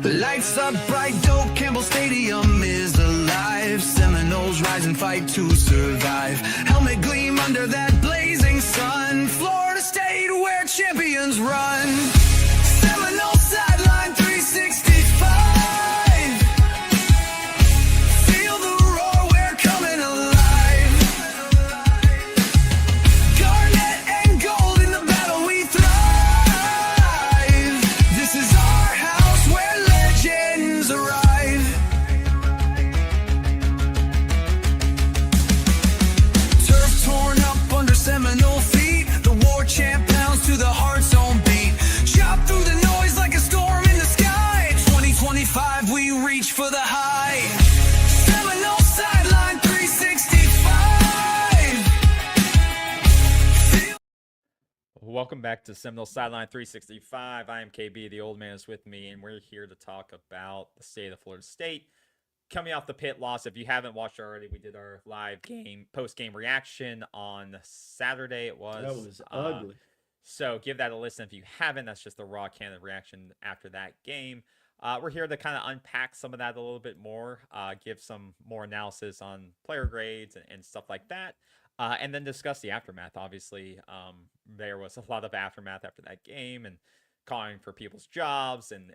Lights up bright, dope, Campbell Stadium is alive. Seminoles rise and fight to survive. Helmet gleam under that blazing sun. Florida State where champions run. Seminole sideline 365. Feel the roar, we're coming alive. Garnet and gold in the battle we thrive. This is our house where legends arrive. Turf torn up under Seminole feet. The war chant pounds to the heart's own beat. Chop through the noise like a storm in the sky. 2025, we reach for the high. Seminole sideline 365. Welcome back to Seminole Sideline 365. I am KB. The old man is with me, and we're here to talk about the state of Florida State. Coming off the Pitt loss, if you haven't watched already, we did our live post-game reaction on Saturday. It was. That was ugly. So give that a listen if you haven't. That's just the raw candid reaction after that game. We're here to kind of unpack some of that a little bit more, give some more analysis on player grades and stuff like that. And then discuss the aftermath. Obviously, there was a lot of aftermath after that game, and calling for people's jobs and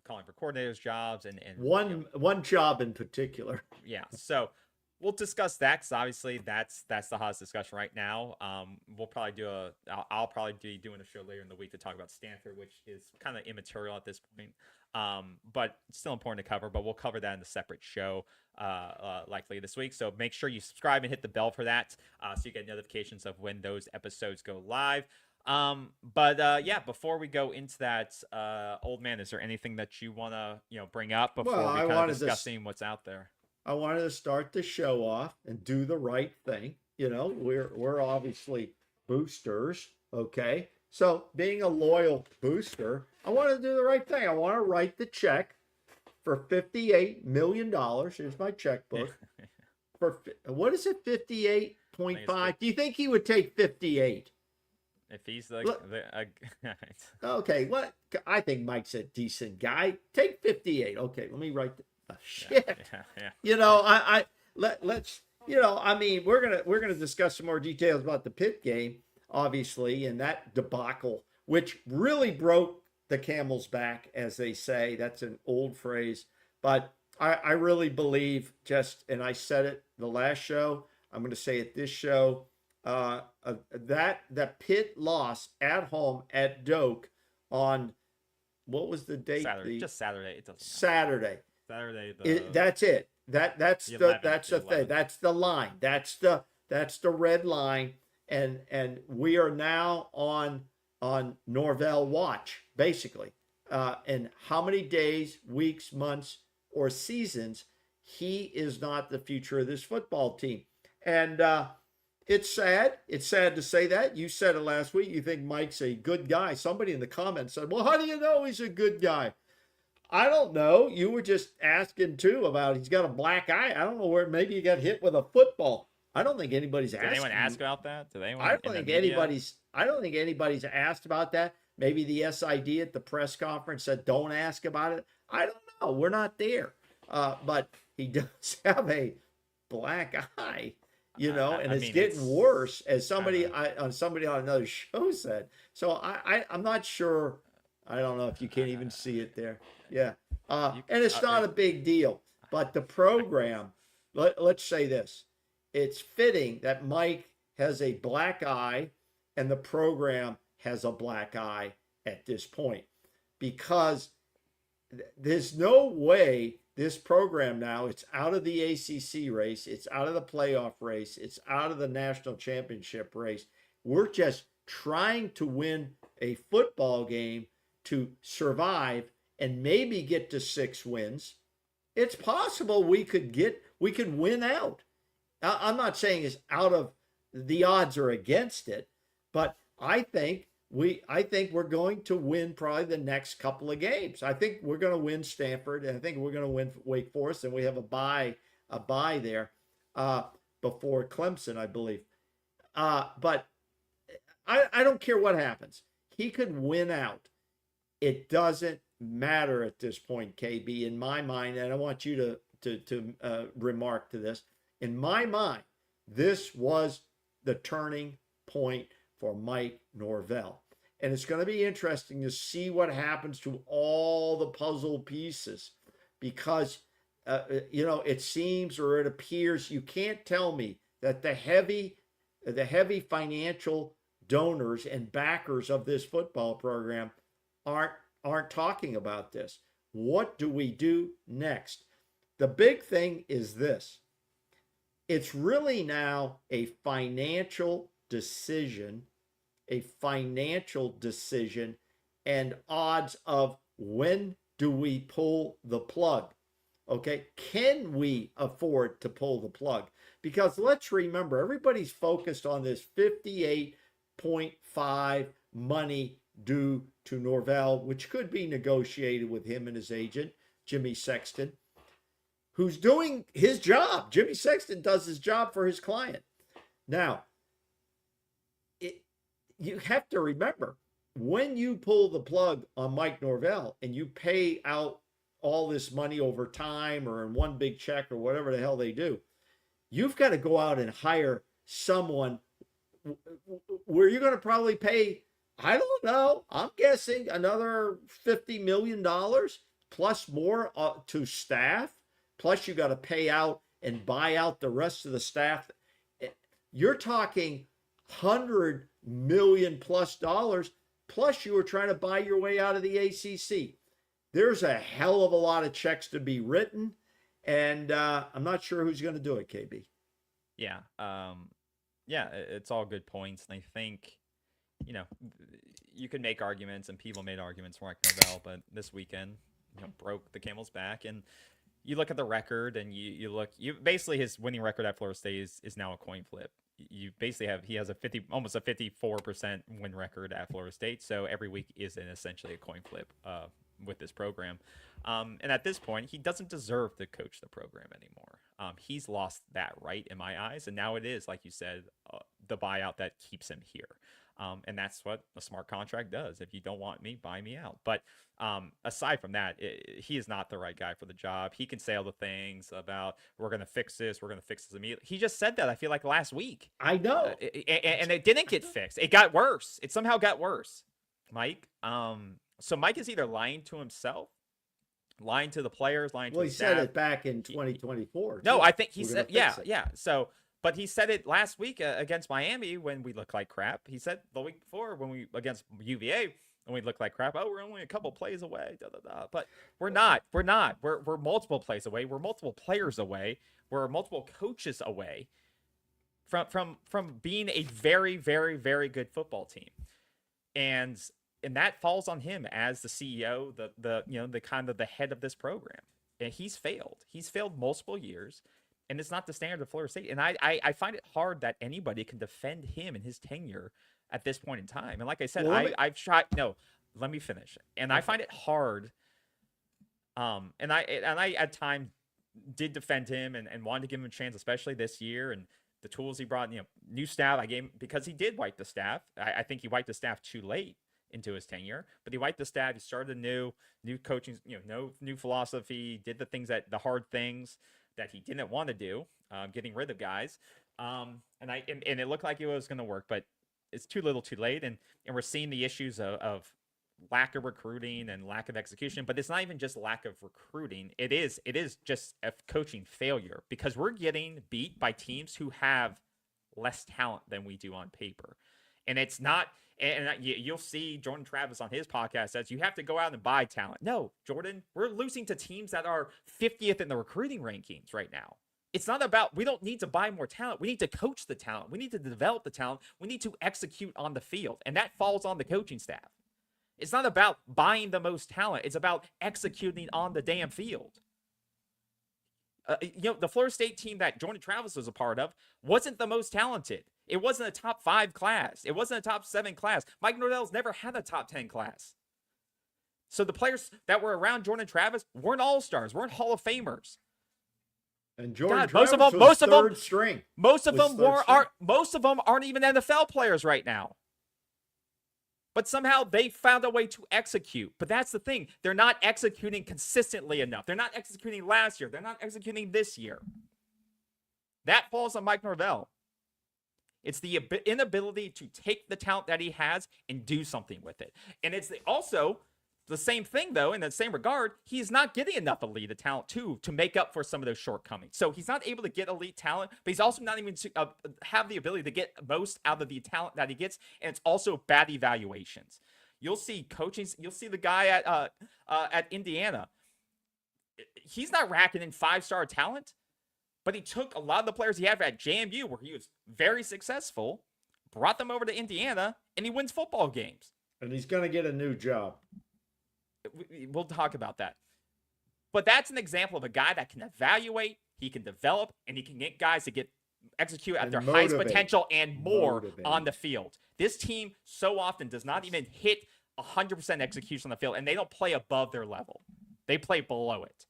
calling for coordinators' jobs and one job in particular. Yeah. So we'll discuss that because obviously that's the hottest discussion right now. We'll probably I'll probably be doing a show later in the week to talk about Stanford, which is kind of immaterial at this point, but it's still important to cover. But we'll cover that in a separate show likely this week. So make sure you subscribe and hit the bell for that so you get notifications of when those episodes go live. Yeah, before we go into that, old man, is there anything that you want to bring up before we kind of discussing what's out there? I wanted to start the show off and do the right thing. We're obviously boosters, okay? So being a loyal booster, I want to do the right thing. I want to write the check for $58 million. Here's my checkbook. For what is it, 58.5? Do you think he would take 58? If he's like, okay, what? I think Mike's a decent guy. Take 58. Okay, let me write. Shit. Yeah. Let's. I mean, we're gonna discuss some more details about the Pitt game, obviously, and that debacle, which really broke the camel's back, as they say. That's an old phrase, but I really believe and I said it the last show. I'm going to say it this show. That Pitt loss at home at Doak on what was the date? Saturday. Just Saturday. It doesn't matter. Saturday. That's it. That's the 11th, that's the thing. That's the line. That's the red line. And we are now on Norvell watch, basically. And how many days, weeks, months, or seasons he is not the future of this football team. And it's sad. It's sad to say that. You said it last week. You think Mike's a good guy. Somebody in the comments said, well, how do you know he's a good guy? I don't know. You were just asking too about he's got a black eye. I don't know where maybe he got hit with a football. I don't think anybody's asked. Did anyone ask about that? I don't think anybody's asked about that. Maybe the SID at the press conference said don't ask about it. I don't know. We're not there. But he does have a black eye, and it's getting worse, as somebody on another show said. So I'm not sure. I don't know if you can't even see it there. Yeah. And it's not a big deal. But the program, let's say this. It's fitting that Mike has a black eye and the program has a black eye at this point, because there's no way this program now, it's out of the ACC race, it's out of the playoff race, it's out of the national championship race. We're just trying to win a football game to survive and maybe get to 6 wins. It's possible we could win out. I'm not saying it's out of the odds are against it, but I think we're going to win probably the next couple of games. I think we're going to win Stanford, and I think we're going to win Wake Forest, and we have a bye there before Clemson, I believe. But I don't care what happens. He could win out. It doesn't matter at this point, KB, in my mind, and I want you to remark to this. In my mind, this was the turning point for Mike Norvell. And it's going to be interesting to see what happens to all the puzzle pieces because, it seems or it appears you can't tell me that the heavy financial donors and backers of this football program aren't talking about this. What do we do next? The big thing is this. It's really now a financial decision and odds of when do we pull the plug? Okay, can we afford to pull the plug? Because let's remember, everybody's focused on this 58.5 money due to Norvell, which could be negotiated with him and his agent, Jimmy Sexton, who's doing his job. Jimmy Sexton does his job for his client. Now, you have to remember, when you pull the plug on Mike Norvell and you pay out all this money over time or in one big check or whatever the hell they do, you've got to go out and hire someone where you're going to probably pay, I don't know, I'm guessing another $50 million plus more to staff. Plus you got to pay out and buy out the rest of the staff. You're talking $100 million plus dollars. Plus you were trying to buy your way out of the ACC. There's a hell of a lot of checks to be written. And I'm not sure who's going to do it, KB. Yeah. It's all good points. And I think, you can make arguments, and people made arguments for Mike Norvell, but this weekend, broke the camel's back. And you look at the record, and you basically his winning record at Florida State is now a coin flip. You basically he has almost a 54% win record at Florida State. So every week is essentially a coin flip with this program. And at this point, he doesn't deserve to coach the program anymore. He's lost that right in my eyes. And now it is, like you said, the buyout that keeps him here. And that's what a smart contract does. If you don't want me, buy me out. But aside from that, he is not the right guy for the job. He can say all the things about, we're going to fix this immediately. He just said that, I feel like, last week. I know. And it didn't get fixed. It got worse. It somehow got worse, Mike. So Mike is either lying to himself, lying to the players, lying to the staff. Well, he said it back in 2024. No, I think he said, yeah. So, but he said it last week against Miami when we looked like crap. He said the week before against UVA when we looked like crap. Oh, we're only a couple plays away. But we're not. We're multiple plays away. We're multiple players away. We're multiple coaches away from being a very, very, very good football team. And that falls on him as the CEO, the kind of the head of this program. And he's failed. He's failed multiple years. And it's not the standard of Florida State. And I find it hard that anybody can defend him and his tenure at this point in time. And like I said, I've tried. No, let me finish. And I find it hard. And I at times did defend him and wanted to give him a chance, especially this year. And the tools he brought, new staff. I gave him because he did wipe the staff. I think he wiped the staff too late into his tenure, but he wiped the staff. He started a new coaching, no new philosophy, did the hard things that he didn't want to do, getting rid of guys. And it looked like it was going to work, but it's too little too late. And we're seeing the issues of lack of recruiting and lack of execution, but it's not even just lack of recruiting. It is just a coaching failure because we're getting beat by teams who have less talent than we do on paper. And it's not, and you'll see Jordan Travis on his podcast says you have to go out and buy talent. No, Jordan, we're losing to teams that are 50th in the recruiting rankings right now. It's not about, we don't need to buy more talent. We need to coach the talent. We need to develop the talent. We need to execute on the field. And that falls on the coaching staff. It's not about buying the most talent. It's about executing on the damn field. The Florida State team that Jordan Travis was a part of wasn't the most talented. It wasn't a top 5 class. It wasn't a top 7 class. Mike Norvell's never had a top 10 class. So the players that were around Jordan Travis weren't all-stars, weren't Hall of Famers. And Jordan Travis was third string. Most of them aren't even NFL players right now. But somehow they found a way to execute. But that's the thing. They're not executing consistently enough. They're not executing last year. They're not executing this year. That falls on Mike Norvell. It's the inability to take the talent that he has and do something with it. And it's also the same thing, though, in the same regard, he's not getting enough elite talent, too, to make up for some of those shortcomings. So he's not able to get elite talent, but he's also not even have the ability to get most out of the talent that he gets, and it's also bad evaluations. You'll see coaching, you'll see the guy at Indiana. He's not racking in 5-star talent, but he took a lot of the players he had at JMU, where he was very successful, brought them over to Indiana, and he wins football games. And he's going to get a new job. We'll talk about that. But that's an example of a guy that can evaluate, he can develop, and he can get guys to execute at their highest potential and more on the field. This team so often does not even hit 100% execution on the field, and they don't play above their level. They play below it.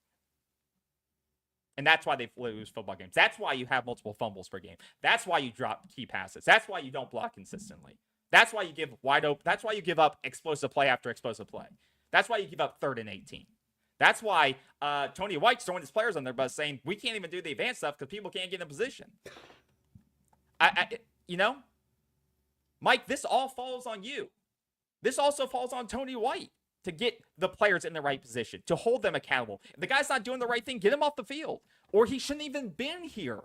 And that's why they lose football games. That's why you have multiple fumbles per game. That's why you drop key passes. That's why you don't block consistently. That's why you give wide open. That's why you give up explosive play after explosive play. That's why you give up 3rd and 18. That's why Tony White's throwing his players on their bus saying, we can't even do the advanced stuff because people can't get in position. Mike, this all falls on you. This also falls on Tony White to get the players in the right position, to hold them accountable. If the guy's not doing the right thing, get him off the field. Or he shouldn't even been here.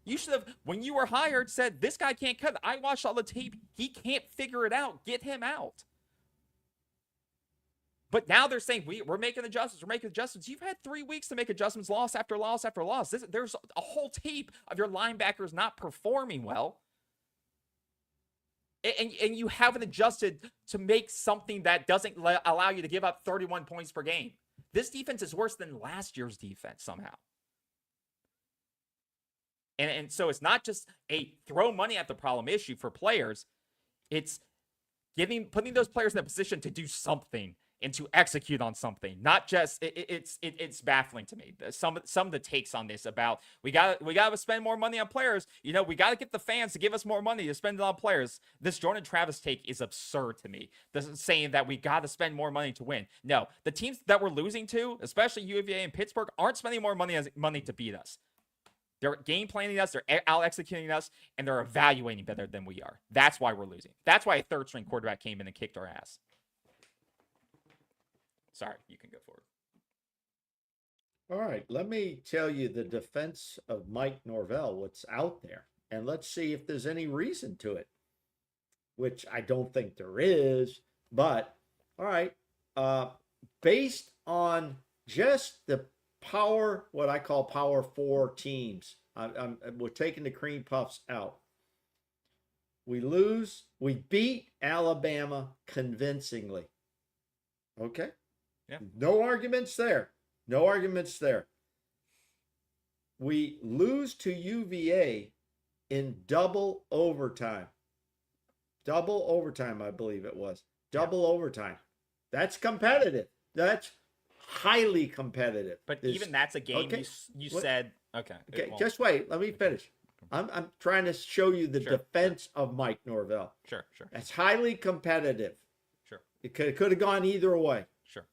You should have, when you were hired, said, this guy can't cut. I watched all the tape. He can't figure it out. Get him out. But now they're saying, we're making adjustments. We're making adjustments. You've had 3 weeks to make adjustments, loss after loss after loss. There's a whole tape of your linebackers not performing well. And you haven't adjusted to make something that doesn't allow you to give up 31 points per game. This defense is worse than last year's defense somehow. And so it's not just a throw money at the problem issue for players. It's putting those players in a position to do something and to execute on something. Not just it's baffling to me. Some of the takes on this about we got to spend more money on players. We got to get the fans to give us more money to spend it on players. This Jordan Travis take is absurd to me. This is saying that we got to spend more money to win. No, the teams that we're losing to, especially UVA and Pittsburgh, aren't spending more money to beat us. They're game planning us, they're out executing us, and they're evaluating better than we are. That's why we're losing. That's why a 3rd-string quarterback came in and kicked our ass. Sorry, you can go forward. All right, let me tell you the defense of Mike Norvell, what's out there, and let's see if there's any reason to it, which I don't think there is, but all right, based on just the power, what I call power 4 teams, we're taking the cream puffs out. We beat Alabama convincingly. Okay. Yeah. No arguments there. No arguments there. We lose to UVA in double overtime. Double overtime, I believe it was. Double overtime. That's competitive. That's highly competitive. But even that's a game you said, okay. Okay, just wait. Let me finish. I'm trying to show you the defense of Mike Norvell. Sure. That's highly competitive. Sure. It could have gone either way. Sure.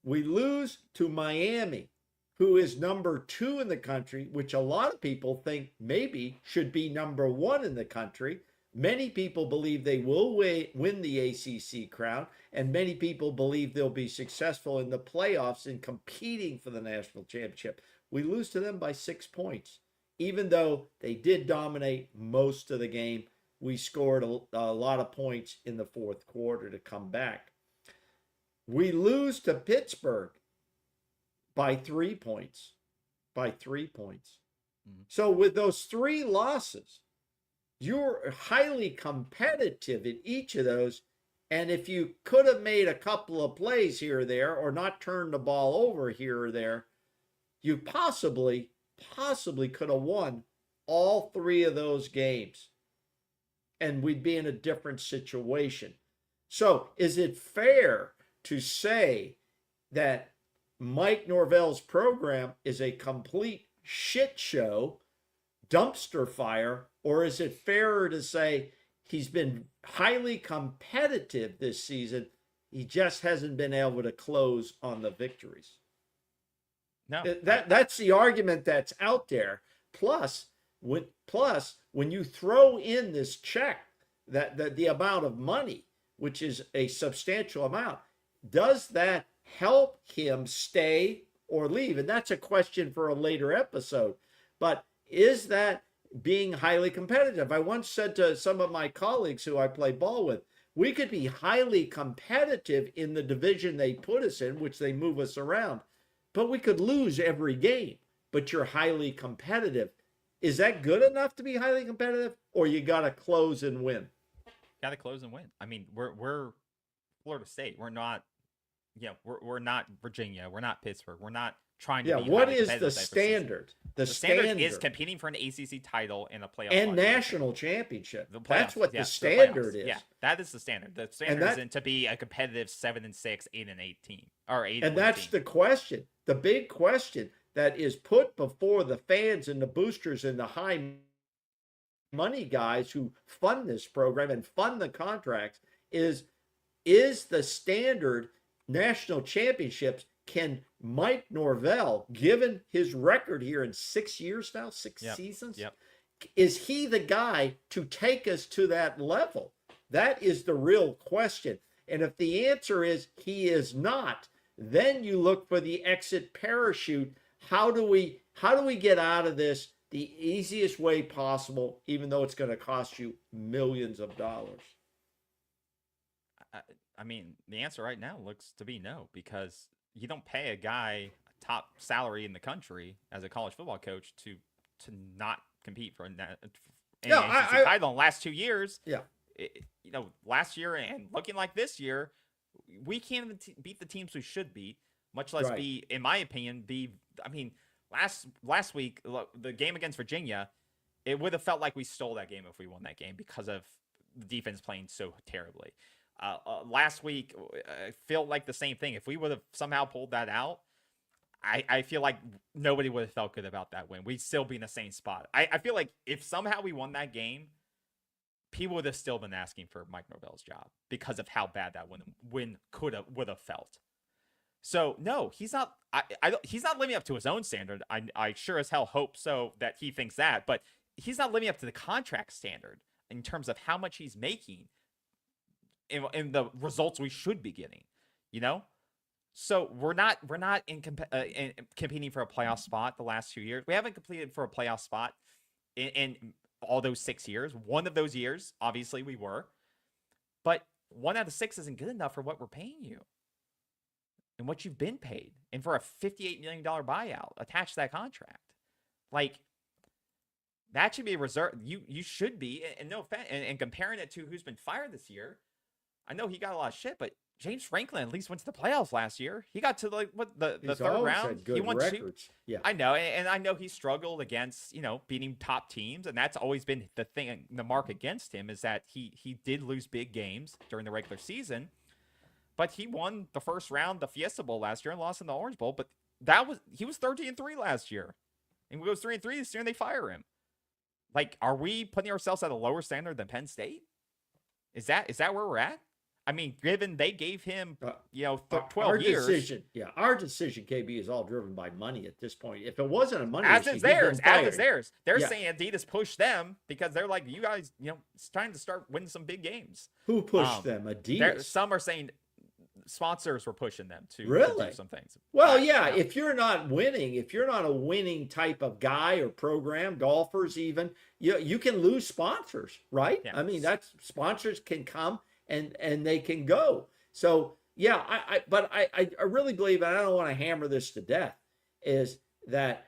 We lose to Miami, who is number 2 in the country, which a lot of people think maybe should be number 1 in the country. Many people believe they will win the ACC crown, and many people believe they'll be successful in the playoffs in competing for the national championship. We lose to them by 6 points. Even though they did dominate most of the game, we scored a lot of points in the 4th quarter to come back. We lose to Pittsburgh by 3 points. By 3 points. Mm-hmm. So with those 3 losses, you're highly competitive in each of those. And if you could have made a couple of plays here or there, or not turned the ball over here or there, you possibly could have won all 3 of those games. And we'd be in a different situation. So is it fair to say that Mike Norvell's program is a complete shit show, dumpster fire, or is it fairer to say he's been highly competitive this season. He just hasn't been able to close on the victories. No, that's the argument that's out there. Plus, when you throw in this check, that the amount of money, which is a substantial amount, does that help him stay or leave? And that's a question for a later episode. But is that being highly competitive? I once said to some of my colleagues who I play ball with, we could be highly competitive in the division they put us in, which they move us around, but we could lose every game. But you're highly competitive. Is that good enough to be highly competitive, or you got to close and win? Got to close and win. I mean, we're Florida State. We're not, we're not Virginia. We're not Pittsburgh. We're not trying to. What is the standard? The standard is competing for an ACC title and a playoff and national championship. That's what the standard is. Yeah, that is the standard. The standard is to be a competitive 7-6, 8-8 team, or 8. And that's the question. The big question that is put before the fans and the boosters and the high money guys who fund this program and fund the contracts is the standard national championships. Can Mike Norvell, given his record here in 6 years now, six seasons, is he the guy to take us to that level? That is the real question. And if the answer is he is not, then you look for the exit parachute. How do we get out of this the easiest way possible, even though it's going to cost you millions of dollars? I mean, the answer right now looks to be no, because you don't pay a guy a top salary in the country as a college football coach to not compete for an ACC title in the last 2 years. Yeah. Last year and looking like this year, we can't even beat the teams we should beat, much less be, in my opinion, last week, the game against Virginia, it would have felt like we stole that game if we won that game because of the defense playing so terribly. Last week, I feel like the same thing. If we would have somehow pulled that out, I feel like nobody would have felt good about that win. We'd still be in the same spot. I feel like if somehow we won that game, people would have still been asking for Mike Norvell's job because of how bad that win would have felt. So no, he's not. He's not living up to his own standard. I sure as hell hope so that he thinks that, but he's not living up to the contract standard in terms of how much he's making and the results we should be getting. So we're not in competing for a playoff spot the last 2 years. We haven't competed for a playoff spot in all those 6 years. One of those years, obviously, we were, but 1 out of 6 isn't good enough for what we're paying you and what you've been paid, and for a $58 million buyout attached to that contract. Like, that should be reserved. You should be, and no offense, and comparing it to who's been fired this year, I know he got a lot of shit, but James Franklin at least went to the playoffs last year. He got to the third round. He won records. 2. Yeah, I know, and I know he struggled against beating top teams, and that's always been the thing. The mark against him is that he did lose big games during the regular season, but he won the first round, the Fiesta Bowl last year, and lost in the Orange Bowl. But he was 13-3 last year, and he goes 3-3 this year, and they fire him. Like, are we putting ourselves at a lower standard than Penn State? Is that where we're at? I mean, given they gave him, 12 years. Our decision, KB, is all driven by money at this point. If it wasn't a money issue, as is theirs. They're saying Adidas pushed them because they're like, you guys, it's time to start winning some big games. Who pushed them? Adidas. Some are saying sponsors were pushing them to do some things. Well, if you're not winning, if you're not a winning type of guy or program, golfers even, you can lose sponsors, right? Yeah. I mean, sponsors can come and they can go. So but I really believe, and I don't want to hammer this to death, is that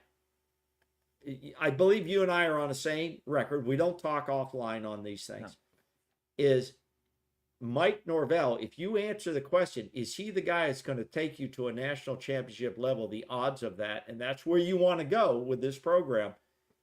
I believe you and I are on the same record. We don't talk offline on these things. No. Is Mike Norvell, if you answer the question, is he the guy that's going to take you to a national championship level? The odds of that, and that's where you want to go with this program,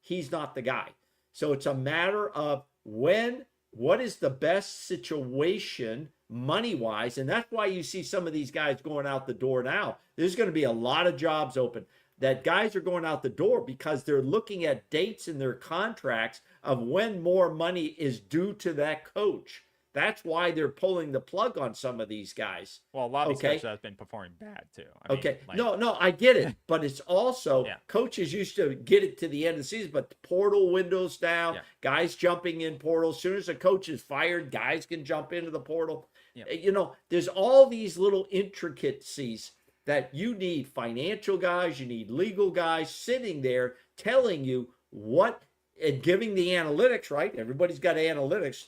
he's not the guy. So it's a matter of what is the best situation money-wise, and that's why you see some of these guys going out the door now. There's going to be a lot of jobs open. that guys are going out the door because they're looking at dates in their contracts of when more money is due to that coach. That's why they're pulling the plug on some of these guys. Well, a lot of these Okay. coaches have been performing bad too. I mean, Okay. like, No, I get it. But it's also Yeah. coaches used to get it to the end of the season, but the portal windows down, Yeah. guys jumping in portal. As soon as a coach is fired, guys can jump into the portal. Yeah. You know, there's all these little intricacies that you need financial guys, you need legal guys sitting there telling you what and giving the analytics, right? Everybody's got analytics.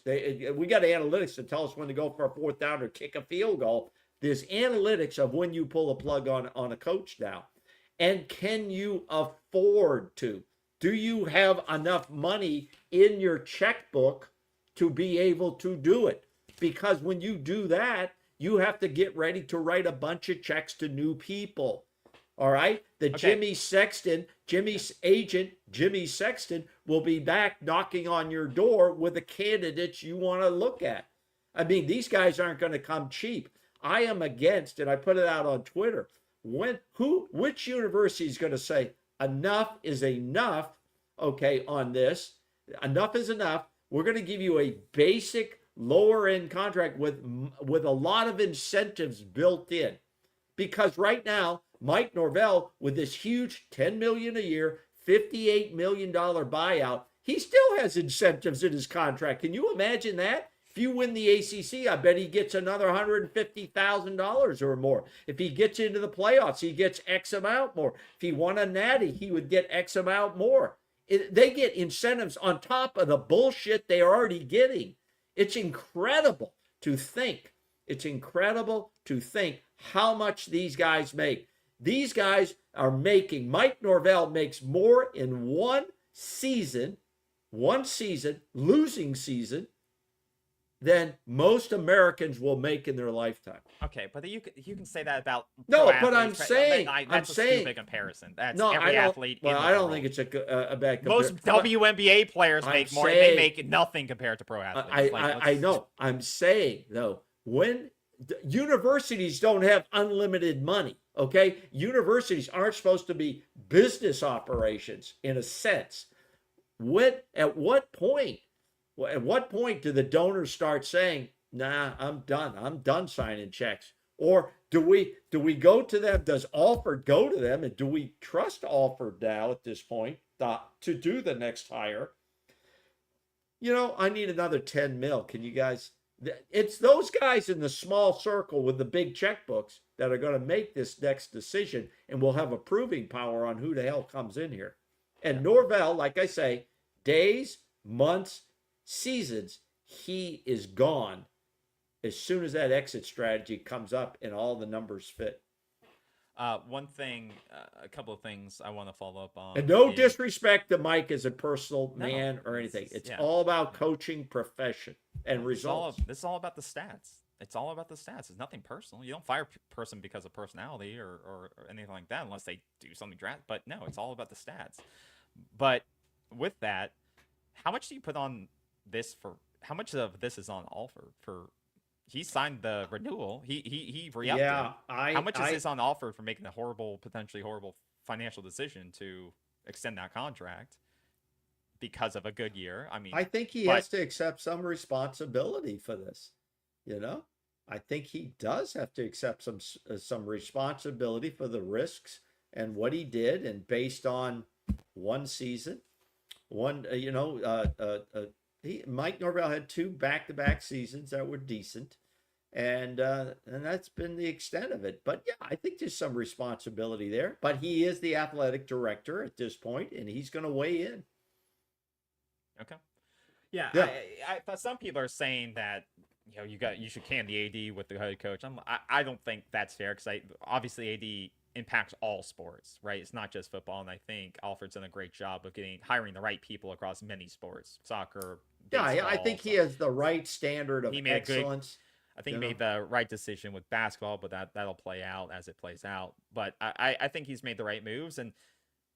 We got analytics to tell us when to go for a fourth down or kick a field goal. There's analytics of when you pull a plug on a coach now. And can you afford to? Do you have enough money in your checkbook to be able to do it? Because when you do that, you have to get ready to write a bunch of checks to new people. All right. Jimmy's agent, Jimmy Sexton, will be back knocking on your door with the candidates you want to look at. I mean, these guys aren't going to come cheap. I am against, and I put it out on Twitter. Which university is going to say enough is enough? Okay, on this, enough is enough. We're going to give you a basic lower end contract with a lot of incentives built in, because right now Mike Norvell, with this huge $10 million a year, $58 million buyout, he still has incentives in his contract. Can you imagine that? If you win the ACC, I bet he gets another $150,000 or more. If he gets into the playoffs, he gets X amount more. If he won a natty, he would get X amount more. They get incentives on top of the bullshit they're already getting. It's incredible to think. It's incredible to think how much these guys make. These guys are making, Mike Norvell makes more in one season, losing season, than most Americans will make in their lifetime. Okay, but you can say that about no, pro but I'm athletes, right? saying, that's a stupid comparison. That's no, every I don't, athlete. well, in the I don't world. think it's a bad comparison. Most WNBA players I'm make more. And saying- they make nothing compared to pro athletes. I know. I'm saying though, when universities don't have unlimited money, okay? Universities aren't supposed to be business operations in a sense. At what point do the donors start saying, "Nah, I'm done. I'm done signing checks"? Or do we go to them? Does Alford go to them, and do we trust Alford now at this point to do the next hire? You know, I need another 10 mil. Can you guys? It's those guys in the small circle with the big checkbooks that are going to make this next decision, and will have a proving power on who the hell comes in here. And Norvell, like I say, days, months, seasons, he is gone as soon as that exit strategy comes up and all the numbers fit. One thing, a couple of things I want to follow up on. And no disrespect to Mike as a personal man or anything. It's yeah. all about coaching profession and results. This is all about the stats. It's all about the stats. It's nothing personal. You don't fire a person because of personality or anything like that unless they do something drastic. But no, it's all about the stats. But with that, how much do you put on this for? How much of this is on Alford for? He signed the renewal. He re-upped it. How much is this on Alford for making a potentially horrible financial decision to extend that contract because of a good year? I mean, I think he has to accept some responsibility for this. You know, I think he does have to accept some responsibility for the risks and what he did, and based on one season, Mike Norvell had 2 back-to-back seasons that were decent, and that's been the extent of it. But yeah, I think there's some responsibility there. But he is the athletic director at this point, and he's going to weigh in. Okay. Yeah. But some people are saying that you should can the AD with the head coach. I don't think that's fair, because obviously AD impacts all sports, right? It's not just football, and I think Alfred's done a great job of hiring the right people across many sports, soccer, baseball. Yeah, I think he has the right standard of excellence. I think he made the right decision with basketball, but that'll play out as it plays out. But I think he's made the right moves, and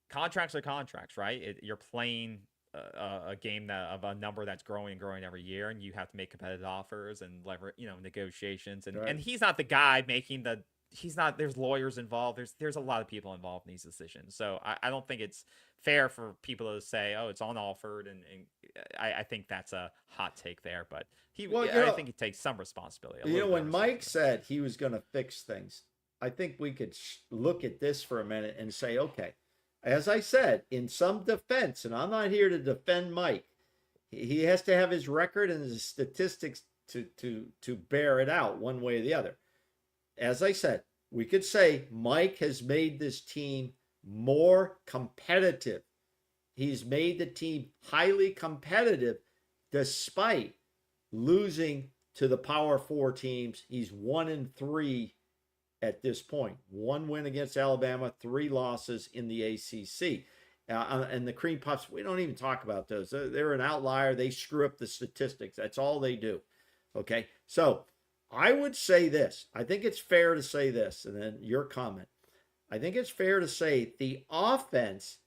contracts are contracts, right? You're playing a game of a number that's growing and growing every year, and you have to make competitive offers and negotiations. And he's not the guy making the he's not. There's lawyers involved. There's a lot of people involved in these decisions. So I don't think it's fair for people to say, oh, it's on Alford, and I think that's a hot take there. But Well, I think he takes some responsibility. when Mike said he was going to fix things, I think we could look at this for a minute and say, okay, as I said, in some defense, and I'm not here to defend Mike, he has to have his record and his statistics to bear it out one way or the other. As I said, we could say Mike has made this team more competitive. He's made the team highly competitive despite losing to the Power Four teams. He's 1-3 at this point. 1 win against Alabama, 3 losses in the ACC. And the Cream Puffs, we don't even talk about those. They're an outlier. They screw up the statistics. That's all they do. Okay, so I would say this. I think it's fair to say this, and then your comment. I think it's fair to say the offense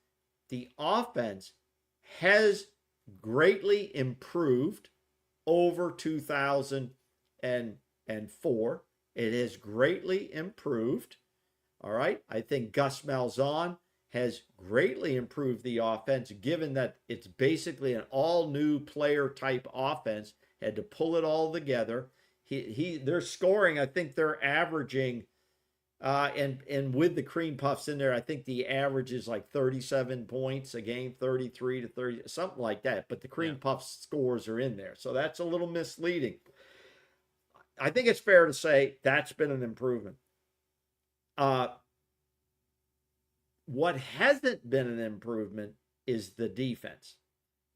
has greatly improved over 2004. It has greatly improved. All right. I think Gus Malzahn has greatly improved the offense, given that it's basically an all new player type offense. Had to pull it all together. They're scoring. I think they're averaging, and with the Cream Puffs in there, I think the average is like 37 points a game, 33 to 30, something like that. But the Cream Puffs scores are in there, so that's a little misleading. I think it's fair to say that's been an improvement. What hasn't been an improvement is the defense.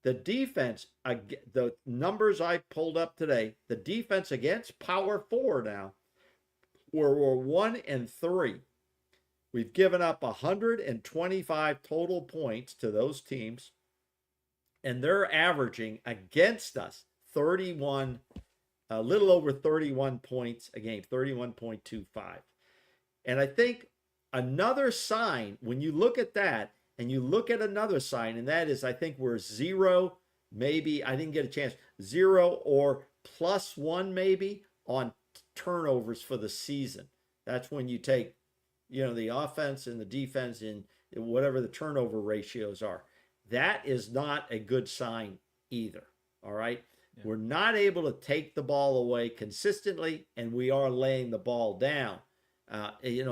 The defense, the numbers I pulled up today, the defense against Power Four now, we're 1-3. We've given up 125 total points to those teams, and they're averaging against us 31, a little over 31 points a game, 31.25. And I think another sign, when you look at that, and you look at another sign, and that is, I think we're 0, maybe, I didn't get a chance, 0 or +1 maybe on turnovers for the season. That's when you take, the offense and the defense and whatever the turnover ratios are. That is not a good sign either, all right? Yeah. We're not able to take the ball away consistently, and we are laying the ball down.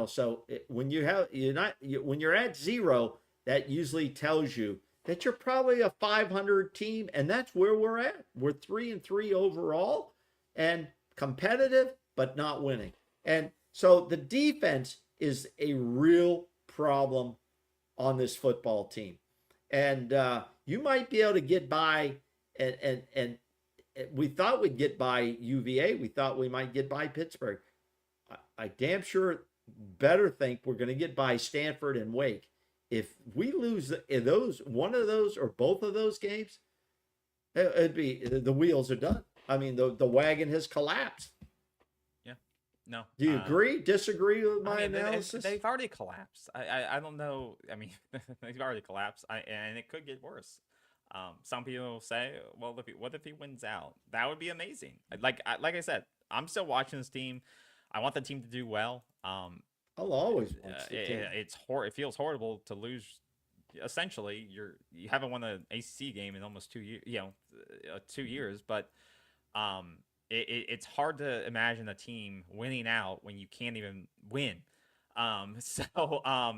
So when you're at 0, that usually tells you that you're probably a 500 team, and that's where we're at. We're 3-3 overall and competitive, but not winning. And so the defense is a real problem on this football team. And you might be able to get by, and we thought we'd get by UVA. We thought we might get by Pittsburgh. I damn sure better think we're going to get by Stanford and Wake. If we lose one of those or both of those games, it'd be, the wheels are done. I mean, the wagon has collapsed. Yeah. No. Do you agree? Disagree with my analysis? They've already collapsed. I don't know. I mean, they've already collapsed, and it could get worse. Some people say, well, what if he wins out? That would be amazing. Like I said, I'm still watching this team. I want the team to do well. I'll always watch the team. It feels horrible to lose. Essentially, you haven't won an ACC game in almost 2 years. 2 years, but it's hard to imagine a team winning out when you can't even win. So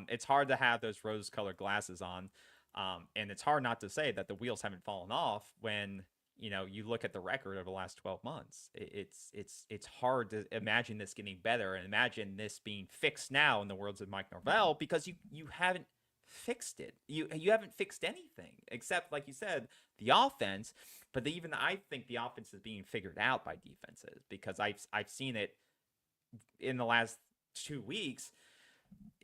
it's hard to have those rose-colored glasses on, and it's hard not to say that the wheels haven't fallen off when you look at the record over the last 12 months. It's hard to imagine this getting better and imagine this being fixed now, in the words of Mike Norvell, because you haven't fixed it. You haven't fixed anything except, like you said, the offense. But even I think the offense is being figured out by defenses, because I've seen it in the last 2 weeks.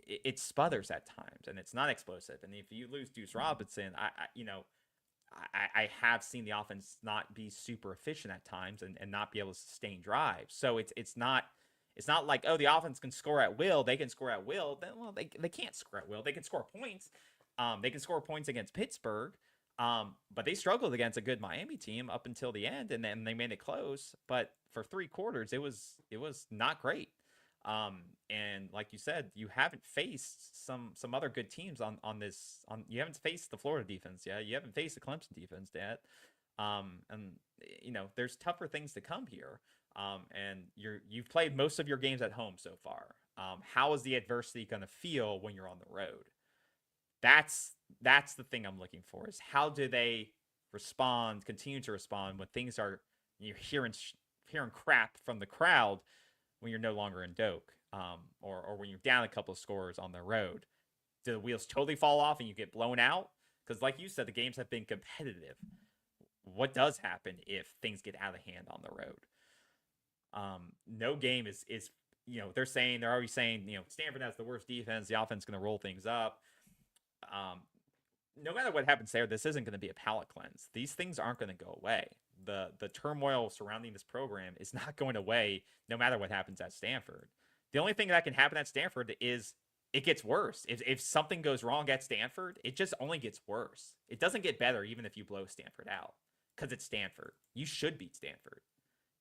It sputters at times, and it's not explosive. And if you lose Deuce Robinson, I have seen the offense not be super efficient at times and not be able to sustain drives. So it's not like, oh, the offense can score at will. They can score at will. They can't score at will. They can score points. They can score points against Pittsburgh. But they struggled against a good Miami team up until the end, and then they made it close. But for 3 quarters, it was not great. And like you said, you haven't faced some other good teams on this. You haven't faced the Florida defense yet. You haven't faced the Clemson defense yet. And there's tougher things to come here. And you've played most of your games at home so far. How is the adversity going to feel when you're on the road? That's the thing I'm looking for, is how do they continue to respond when things are, you're hearing crap from the crowd when you're no longer in Doak, or when you're down a couple of scores on the road. Do the wheels totally fall off and you get blown out? Because like you said, the games have been competitive. What does happen if things get out of hand on the road? No game is they're already saying, Stanford has the worst defense. The offense is going to roll things up. No matter what happens there, this isn't going to be a palate cleanse. These things aren't going to go away. The turmoil surrounding this program is not going away no matter what happens at Stanford. The only thing that can happen at Stanford is it gets worse. If something goes wrong at Stanford, it just only gets worse. It doesn't get better even if you blow Stanford out, because it's Stanford. You should beat Stanford.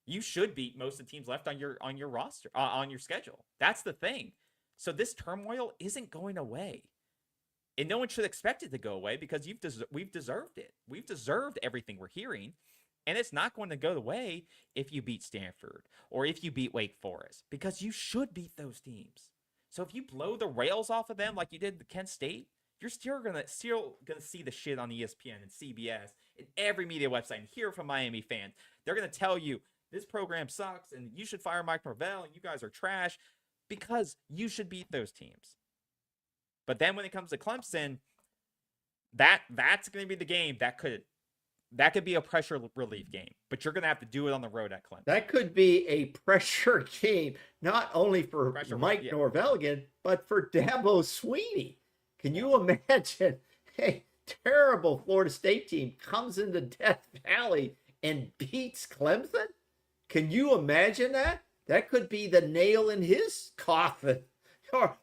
You should beat most of the teams left on your roster, on your schedule. That's the thing. So this turmoil isn't going away. And no one should expect it to go away, because we've deserved it. We've deserved everything we're hearing. And it's not going to go away if you beat Stanford or if you beat Wake Forest, because you should beat those teams. So if you blow the rails off of them like you did to Kent State, you're still gonna see the shit on ESPN and CBS and every media website, and hear from Miami fans. They're gonna tell you this program sucks and you should fire Mike Norvell and you guys are trash, because you should beat those teams. But then when it comes to Clemson, that's going to be the game that could be a pressure relief game, but you're going to have to do it on the road at Clemson. That could be a pressure game, not only for Mike Norvell again, but for Dabo Swinney. Can you imagine a terrible Florida State team comes into Death Valley and beats Clemson? Can you imagine that? That could be the nail in his coffin.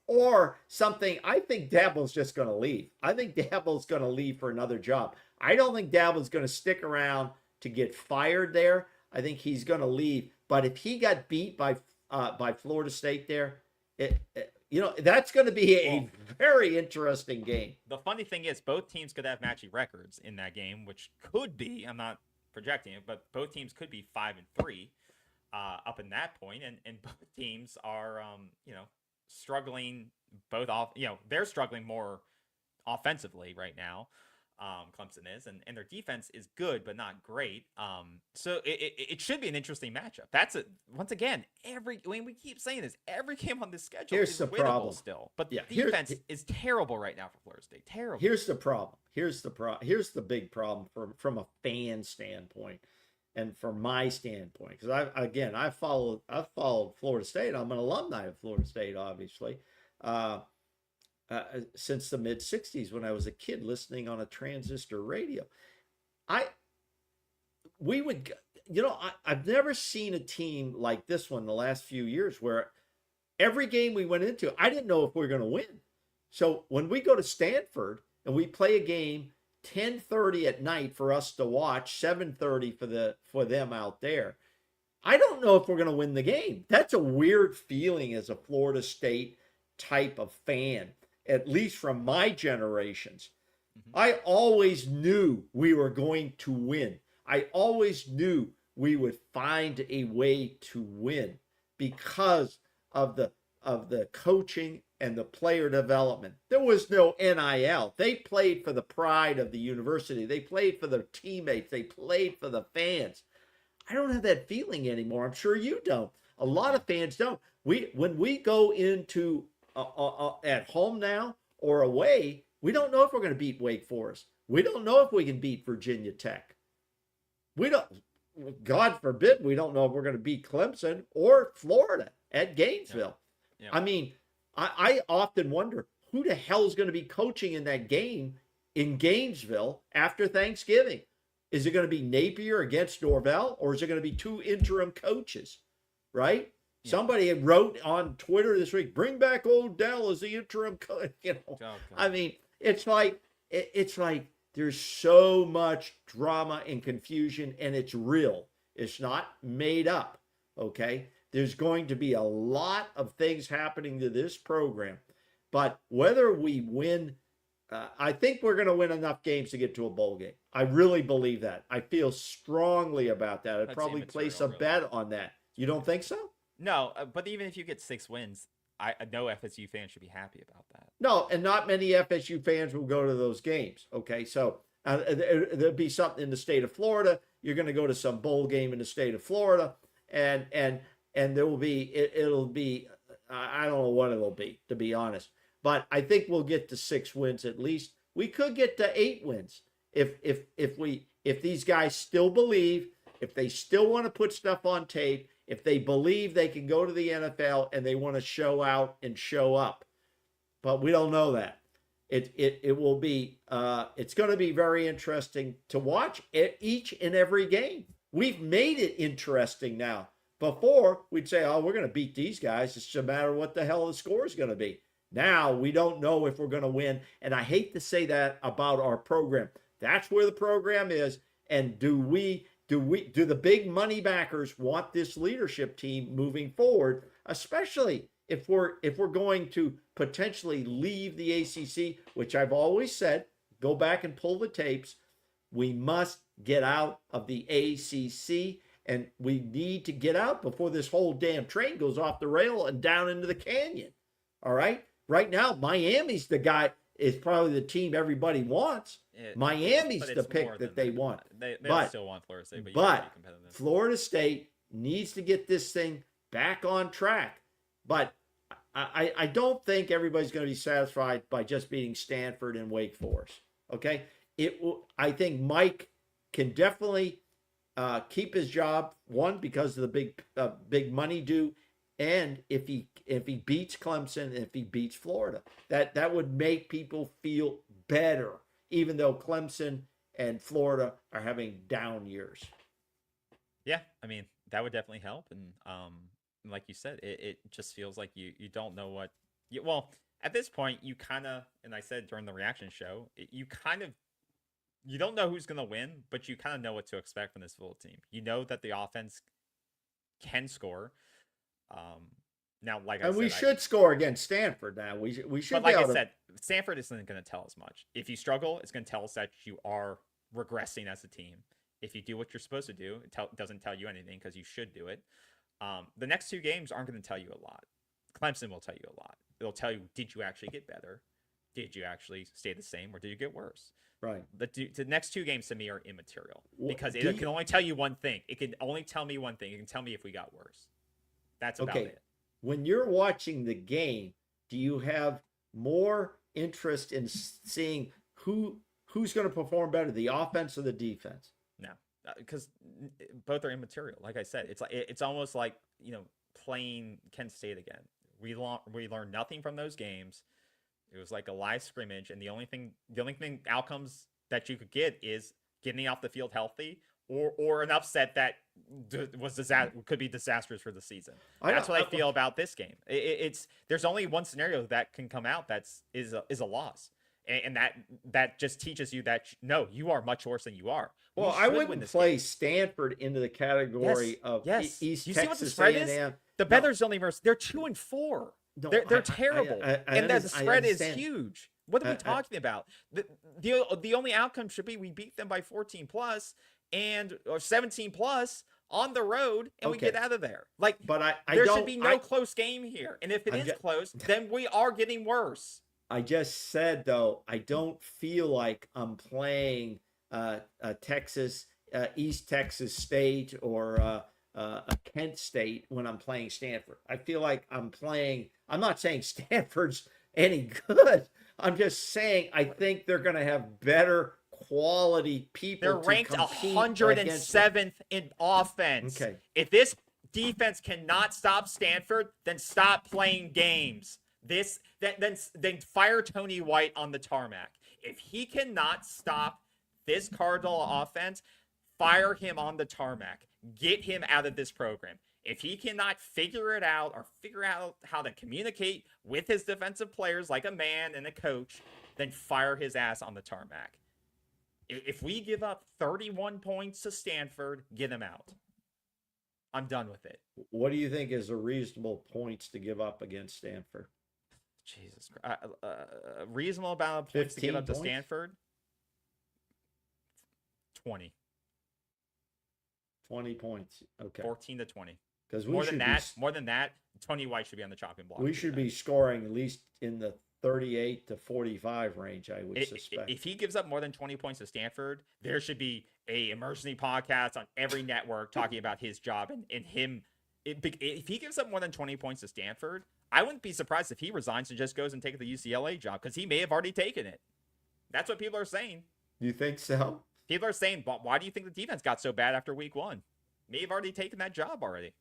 Or something. I think Dabo's just going to leave. I think Dabo's going to leave for another job. I don't think Dabo's going to stick around to get fired there. I think he's going to leave. But if he got beat by Florida State there, that's going to be a very interesting game. The funny thing is, both teams could have matching records in that game, which could be, I'm not projecting it, but both teams could be 5-3 up in that point, and both teams are struggling both off. They're struggling more offensively right now. Clemson is, and their defense is good but not great. So it should be an interesting matchup. That's it. Once again, we keep saying this, every game on this schedule is winnable problem still, but the defense is terrible right now for Florida State. Terrible. Here's the problem. Here's the big problem from a fan standpoint. And from my standpoint, because I've followed Florida State. I'm an alumni of Florida State, obviously, since the mid '60s when I was a kid listening on a transistor radio. I've never seen a team like this one the last few years, where every game we went into, I didn't know if we were going to win. So when we go to Stanford and we play a game 10:30 at night for us to watch, 7:30 for them out there, I don't know if we're going to win the game. That's a weird feeling as a Florida State type of fan, at least from my generations. Mm-hmm. I always knew we were going to win. I always knew we would find a way to win because of the coaching and the player development. There was no NIL. They played for the pride of the university. They played for their teammates. They played for the fans. I don't have that feeling anymore. I'm sure you don't. A lot of fans don't. When we go into at home now or away, we don't know if we're going to beat Wake Forest. We don't know if we can beat Virginia Tech. We don't. God forbid, we don't know if we're going to beat Clemson or Florida at Gainesville. Yeah. I mean, I often wonder who the hell is going to be coaching in that game in Gainesville after Thanksgiving. Is it going to be Napier against Norvell, or is it going to be two interim coaches, right? Yeah. Somebody wrote on Twitter this week, bring back Odell as the interim coach. I mean, it's like there's so much drama and confusion, and it's real. It's not made up, okay? There's going to be a lot of things happening to this program. But whether we win, I think we're going to win enough games to get to a bowl game. I really believe that. I feel strongly about that. I'd probably place a bet on that. You don't think so? No, but even if you get 6 wins, I know FSU fans should be happy about that. No, and not many FSU fans will go to those games. Okay, so there'll be something in the state of Florida. You're going to go to some bowl game in the state of Florida, and there will be it'll be I don't know what it'll be, to be honest. But I think we'll get to 6 wins at least. We could get to 8 wins if these guys still believe, if they still want to put stuff on tape, if they believe they can go to the NFL and they want to show out and show up. But we don't know that. It will be it's going to be very interesting to watch each and every game. We've made it interesting now. Before we'd say, oh, we're going to beat these guys. It's just a matter of what the hell the score is going to be. Now we don't know if we're going to win. And I hate to say that about our program. That's where the program is. And do the big money backers want this leadership team moving forward, especially if we're going to potentially leave the ACC, which I've always said, go back and pull the tapes. We must get out of the ACC, and we need to get out before this whole damn train goes off the rail and down into the canyon. All right? Right now, Miami's the guy, is probably the team everybody wants. Miami's the pick that they want. They still want Florida State, but Florida State needs to get this thing back on track. But I don't think everybody's going to be satisfied by just beating Stanford and Wake Forest. Okay? I think Mike can definitely keep his job, one, because of the big money due, and if he beats Clemson, if he beats Florida, that would make people feel better, even though Clemson and Florida are having down years. Yeah, I mean, that would definitely help. And like you said, it just feels like you don't know what well, at this point, you kind of, and I said during the reaction show, you don't know who's going to win, but you kind of know what to expect from this full team. You know that the offense can score. Now, like I said, we should score against Stanford. Now we should. But like I said, Stanford isn't going to tell us much. If you struggle, it's going to tell us that you are regressing as a team. If you do what you're supposed to do, it doesn't tell you anything because you should do it. The next 2 games aren't going to tell you a lot. Clemson will tell you a lot. It'll tell you, did you actually get better? Did you actually stay the same, or did you get worse? Right. The next 2 games to me are immaterial because it can only tell you one thing. It can only tell me one thing. It can tell me if we got worse. That's about it. When you're watching the game, do you have more interest in seeing who's going to perform better, the offense or the defense? No, because both are immaterial. Like I said, it's almost like playing Kent State again. We learned nothing from those games. It was like a live scrimmage, and the only thing outcomes that you could get is getting off the field healthy, or an upset that could be disastrous for the season. That's what I feel about this game. There's only one scenario that can come out is a loss, and that just teaches you that no, you are much worse than you are. Well, I wouldn't place Stanford into the category of East you Texas see what the spread A&M. is? The Bears only versus they're 2-4. No, they're terrible, and the spread is understand. huge. What are we talking about? The only outcome should be we beat them by 14 plus or 17 plus on the road, and we get out of there. But there should be no close game here, and if it is close, then we are getting worse. I just said though, I don't feel like I'm playing Texas, East Texas State, or a Kent State when I'm playing Stanford. I feel like I'm not saying Stanford's any good. I'm just saying I think they're going to have better quality people. They're ranked 107th in offense. Okay. If this defense cannot stop Stanford, then stop playing games. Then fire Tony White on the tarmac. If he cannot stop this Cardinal offense, fire him on the tarmac. Get him out of this program. If he cannot figure it out or figure out how to communicate with his defensive players like a man and a coach, then fire his ass on the tarmac. If we give up 31 points to Stanford, get him out. I'm done with it. What do you think is a reasonable points to give up against Stanford? Jesus Christ. Reasonable amount of points to give up to Stanford? 20. 20 points. Okay. 14 to 20. Because more than that, Tony White should be on the chopping block. We should be scoring at least in the 38 to 45 range, I would suspect. If he gives up more than 20 points to Stanford, there should be a emergency podcast on every network talking about his job and him. If he gives up more than 20 points to Stanford, I wouldn't be surprised if he resigns and just goes and takes the UCLA job, because he may have already taken it. That's what people are saying. You think so? People are saying, but why do you think the defense got so bad after week 1? May have already taken that job already.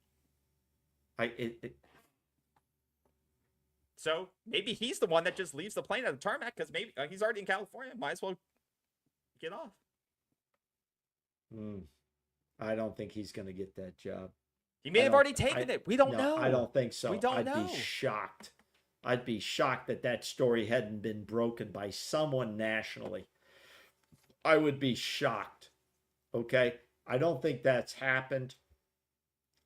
So maybe he's the one that just leaves the plane at the tarmac, because maybe he's already in California. Might as well get off. I don't think he's going to get that job. He may have already taken it. We don't know. I don't think so. We don't know. I'd be shocked. I'd be shocked that story hadn't been broken by someone nationally. I would be shocked. Okay? I don't think that's happened.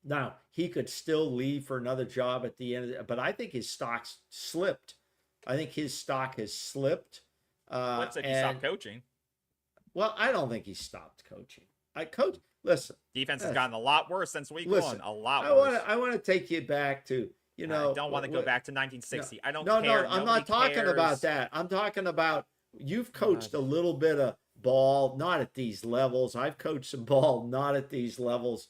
Now, he could still leave for another job at the end of it, but I think his stock's slipped. I think his stock has slipped. What's it? He stopped coaching. Well, I don't think he stopped coaching. Listen. Defense has gotten a lot worse since week 1. A lot worse. I want to take you back to, I don't want to go back to 1960. I don't care. No, I'm not talking about that. I'm talking about you've coached a little bit of ball, not at these levels. I've coached some ball, not at these levels.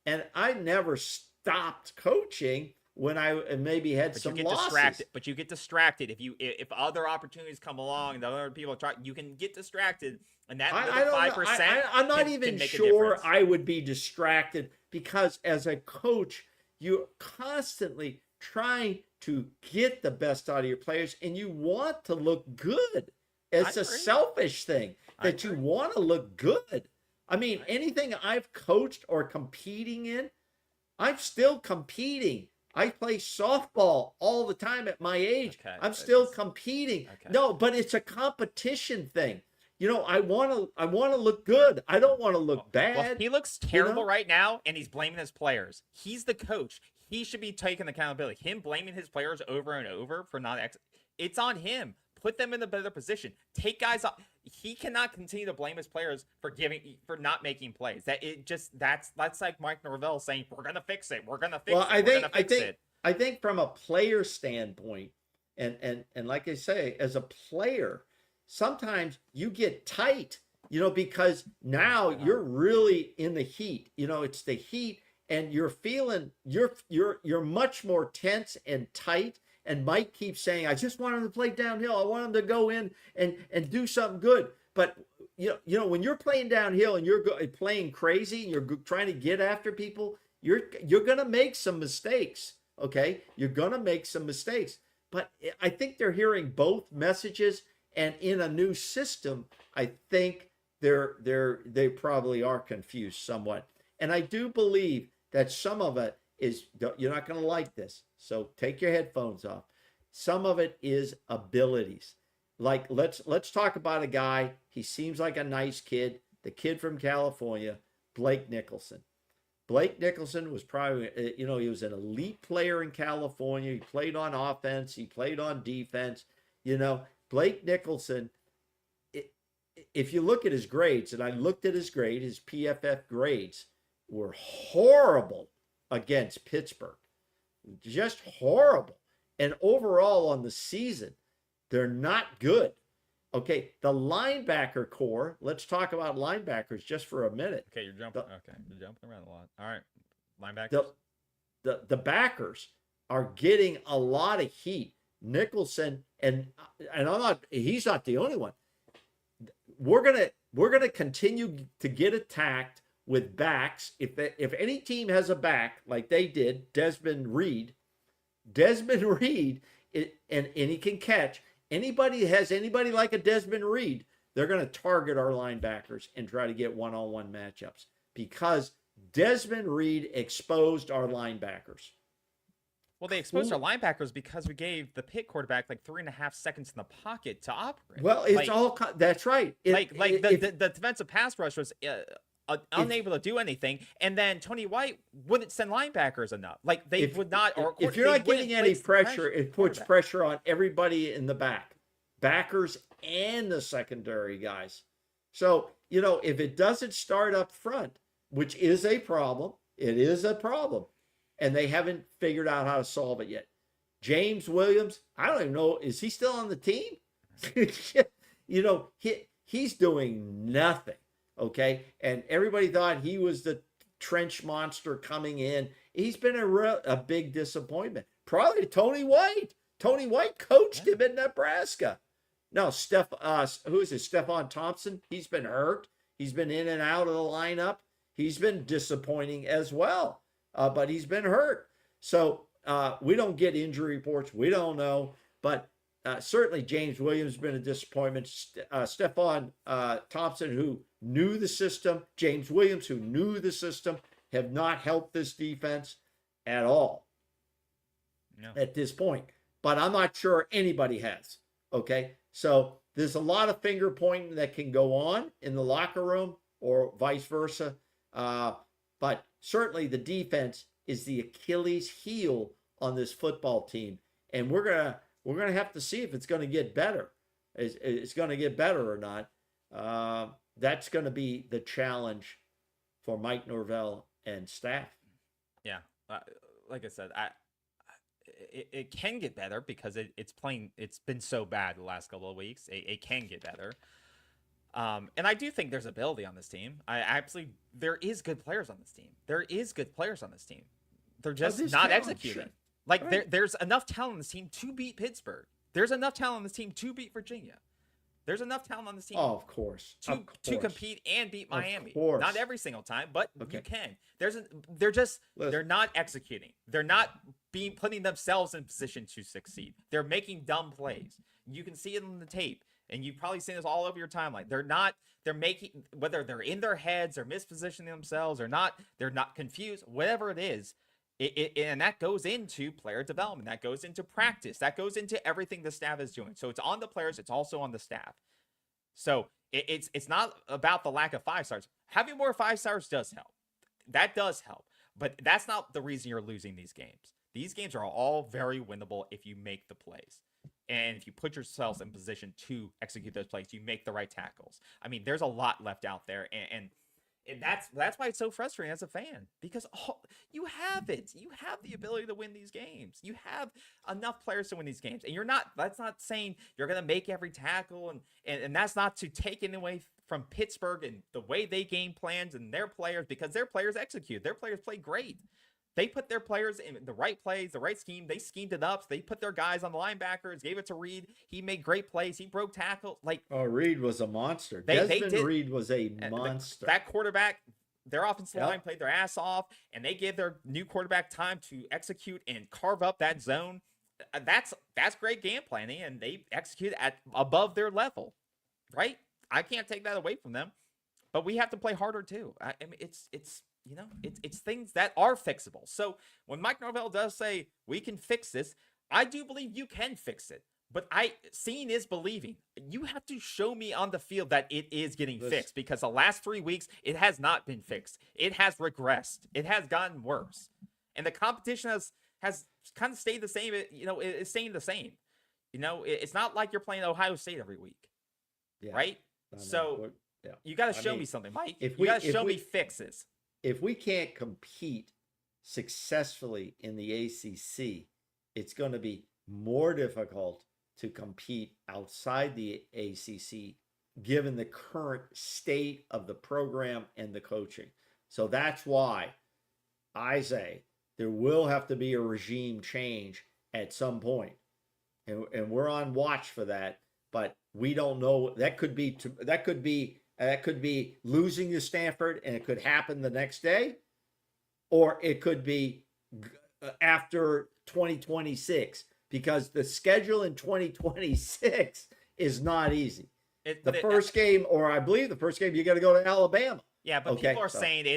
And I never stopped coaching when I maybe had some losses. But you get distracted if other opportunities come along and other people try. You can get distracted, and that 5%. I'm not even sure I would be distracted, because as a coach, you're constantly trying to get the best out of your players, and you want to look good. It's a selfish thing that you want to look good. I mean, anything I've coached or competing in, I'm still competing. I play softball all the time at my age. Okay, I'm still competing. Okay. No, but it's a competition thing. I want to look good. I don't want to look bad. Well, he looks terrible right now, and he's blaming his players. He's the coach. He should be taking accountability. Him blaming his players over and over for not it's on him. Put them in a better position. Take guys off. He cannot continue to blame his players for not making plays. That's like Mike Norvell saying, "We're gonna fix it. We're gonna fix it." I think from a player standpoint, and like I say, as a player, sometimes you get tight, because now you're really in the heat. It's the heat, and you're feeling you're much more tense and tight. And Mike keeps saying, I just want him to play downhill. I want him to go in and do something good. But, when you're playing downhill and you're playing crazy, and you're trying to get after people, you're going to make some mistakes, okay? You're going to make some mistakes. But I think they're hearing both messages. And in a new system, I think they probably are confused somewhat. And I do believe that some of it is, you're not going to like this, so take your headphones off. Some of it is abilities. Like, let's talk about a guy. He seems like a nice kid, the kid from California, Blake Nicholson. Blake Nicholson was probably, he was an elite player in California. He played on offense. He played on defense. Blake Nicholson, if you look at his grades, and I looked at his grade, his PFF grades were horrible against Pittsburgh. Just horrible. And overall on the season, they're not good. Okay, the linebacker core, let's talk about linebackers just for a minute. Okay, you're jumping around a lot. All right, linebackers. The backers are getting a lot of heat. Nicholson, and he's not the only one. We're gonna continue to get attacked with backs. If any team has a back like they did, Desmond Reed, and he can catch. Anybody has anybody like a Desmond Reed, they're going to target our linebackers and try to get one-on-one matchups, because Desmond Reed exposed our linebackers. Well, they exposed our linebackers because we gave the Pitt quarterback like 3.5 seconds in the pocket to operate. Well, it's that's right. The defensive pass rush was unable to do anything. And then Tony White wouldn't send linebackers enough. Like they would not. Or if you're not getting any pressure, it puts pressure on everybody in the backers and the secondary guys. So, if it doesn't start up front, which is a problem, it is a problem, and they haven't figured out how to solve it yet. James Williams, I don't even know, is he still on the team? He's doing nothing, okay? And everybody thought he was the trench monster coming in. He's been a big disappointment. Probably Tony White. Tony White coached him in Nebraska. No, who is it? Stephon Thompson. He's been hurt. He's been in and out of the lineup. He's been disappointing as well, but he's been hurt. So we don't get injury reports. We don't know. But certainly James Williams has been a disappointment. Stephon Thompson, who knew the system, James Williams, who knew the system, have not helped this defense at all at this point. But I'm not sure anybody has. Okay? So there's a lot of finger pointing that can go on in the locker room or vice versa. But certainly the defense is the Achilles heel on this football team. And we're gonna have to see if it's going to get better. It's going to get better or not. That's going to be the challenge for Mike Norvell and staff. Yeah. Like I said, it can get better because it's been so bad the last couple of weeks. It can get better. And I do think there's ability on this team. There is good players on this team. They're just not executing. Sure. Like there's enough talent on this team to beat Pittsburgh. There's enough talent on this team to beat Virginia. There's enough talent on this team. Oh, of course. To compete and beat Miami. Of course. Not every single time, but you can. They're not executing. They're not putting themselves in position to succeed. They're making dumb plays. You can see it on the tape, and you've probably seen this all over your timeline. They're making, whether they're in their heads or mispositioning themselves or not, they're not confused, whatever it is. And that goes into player development. That goes into practice. That goes into everything the staff is doing. So it's on the players. It's also on the staff. So it's not about the lack of 5 stars. Having more 5 stars does help. That does help. But that's not the reason you're losing these games. These games are all very winnable if you make the plays. And if you put yourselves in position to execute those plays, you make the right tackles. I mean, there's a lot left out there. And that's why it's so frustrating as a fan, because you have it. You have the ability to win these games. You have enough players to win these games, and that's not saying you're going to make every tackle, and that's not to take it away from Pittsburgh and the way they game plans and their players, because their players execute. Their players play great. They put their players in the right plays, the right scheme. They schemed it up. They put their guys on the linebackers, gave it to Reed. He made great plays. He broke tackles. Reed was a monster. Desmond Reed was a monster. That quarterback, their offensive line played their ass off, and they gave their new quarterback time to execute and carve up that zone. That's great game planning, and they execute at above their level, right? I can't take that away from them, but we have to play harder too. I mean, it's things that are fixable. So when Mike Norvell does say we can fix this, I do believe you can fix it. But seeing is believing. You have to show me on the field that it is getting fixed, because the last 3 weeks it has not been fixed. It has regressed. It has gotten worse, and the competition has kind of stayed the same. It's staying the same. It's not like you're playing Ohio State every week, right? So you got to show me something, Mike. You got to show me fixes. If we can't compete successfully in the ACC, it's going to be more difficult to compete outside the ACC, given the current state of the program and the coaching. So that's why I say there will have to be a regime change at some point. And we're on watch for that, but we don't know. That could be losing to Stanford, and it could happen the next day, or it could be after 2026, because the schedule in 2026 is not easy. The first game, you got to go to Alabama. Yeah, but people are saying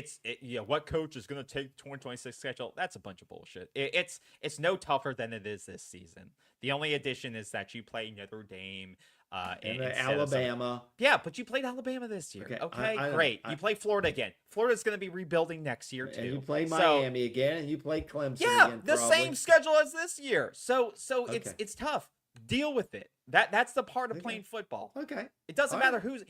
what coach is going to take 2026 schedule? That's a bunch of bullshit. It's no tougher than it is this season. The only addition is that you play Notre Dame. And instead of Alabama. Yeah, but you played Alabama this year. Okay, I great. You play Florida again. Florida's going to be rebuilding next year too. And you play So, Miami again, and you play Clemson yeah, again. the probably. same schedule as this year. So Okay. it's tough. Deal with it. That's the part of playing football. Okay. It doesn't All matter right. who's.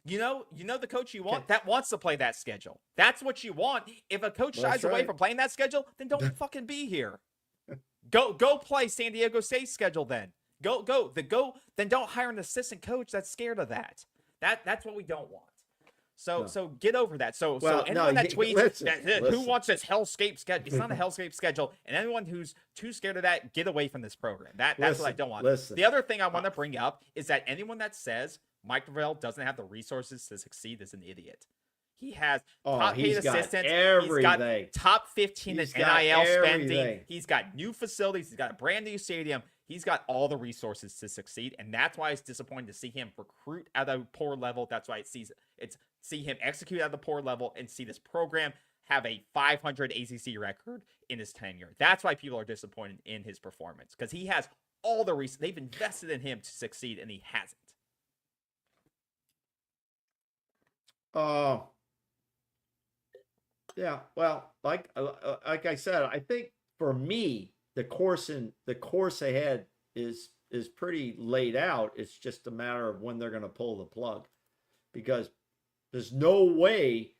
You know the coach you want that wants to play that schedule. That's what you want. If a coach shies away from playing that schedule, then don't fucking be here. Go play San Diego State's schedule then. Go. Then don't hire an assistant coach that's scared of that. That's what we don't want. So get over that. So anyone that tweets who wants this hellscape schedule, it's not a hellscape schedule. And anyone who's too scared of that, get away from this program. That's what I don't want. The other thing I want to bring up is that anyone that says Mike Norvell doesn't have the resources to succeed is an idiot. He has top paid assistants. He's got top 15 in NIL spending. He's got new facilities. He's got a brand new stadium. He's got all the resources to succeed, and that's why it's disappointing to see him recruit at a poor level. That's why it's see him execute at the poor level and see this program have a 500 ACC record in his tenure. That's why people are disappointed in his performance, because he has all the reasons. They've invested in him to succeed, and he hasn't. Yeah. Well, like I said, I think for me, the course ahead is pretty laid out. It's just a matter of when they're going to pull the plug, because there's no way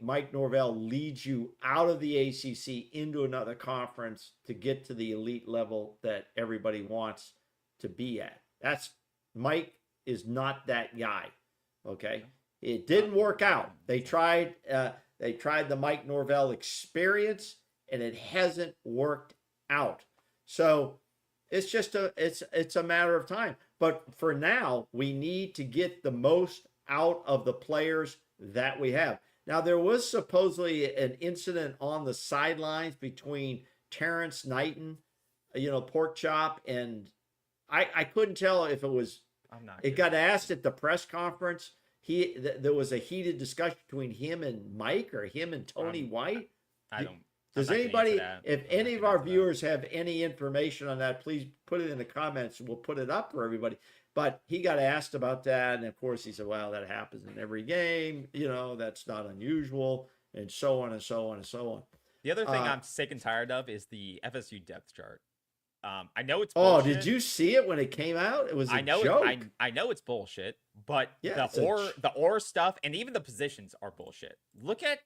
Mike Norvell leads you out of the ACC into another conference to get to the elite level that everybody wants to be at. Mike is not that guy. Okay. It didn't work out. They tried the Mike Norvell experience, and it hasn't worked out. So it's just it's a matter of time. But for now, we need to get the most out of the players that we have. Now, there was supposedly an incident on the sidelines between Terrence Knighton, pork chop, and I couldn't tell if it was. It got asked at the press conference. There was a heated discussion between him and Mike, or him and Tony White. Does anybody, if any of our viewers have any information on that, please put it in the comments and we'll put it up for everybody. But he got asked about that, and of course he said, well, that happens in every game. That's not unusual, and so on and so on and so on. The other thing I'm sick and tired of is the FSU depth chart. I know it's bullshit. Oh, did you see it when it came out? It was a joke. I know it's bullshit, but the or stuff and even the positions are bullshit. Look at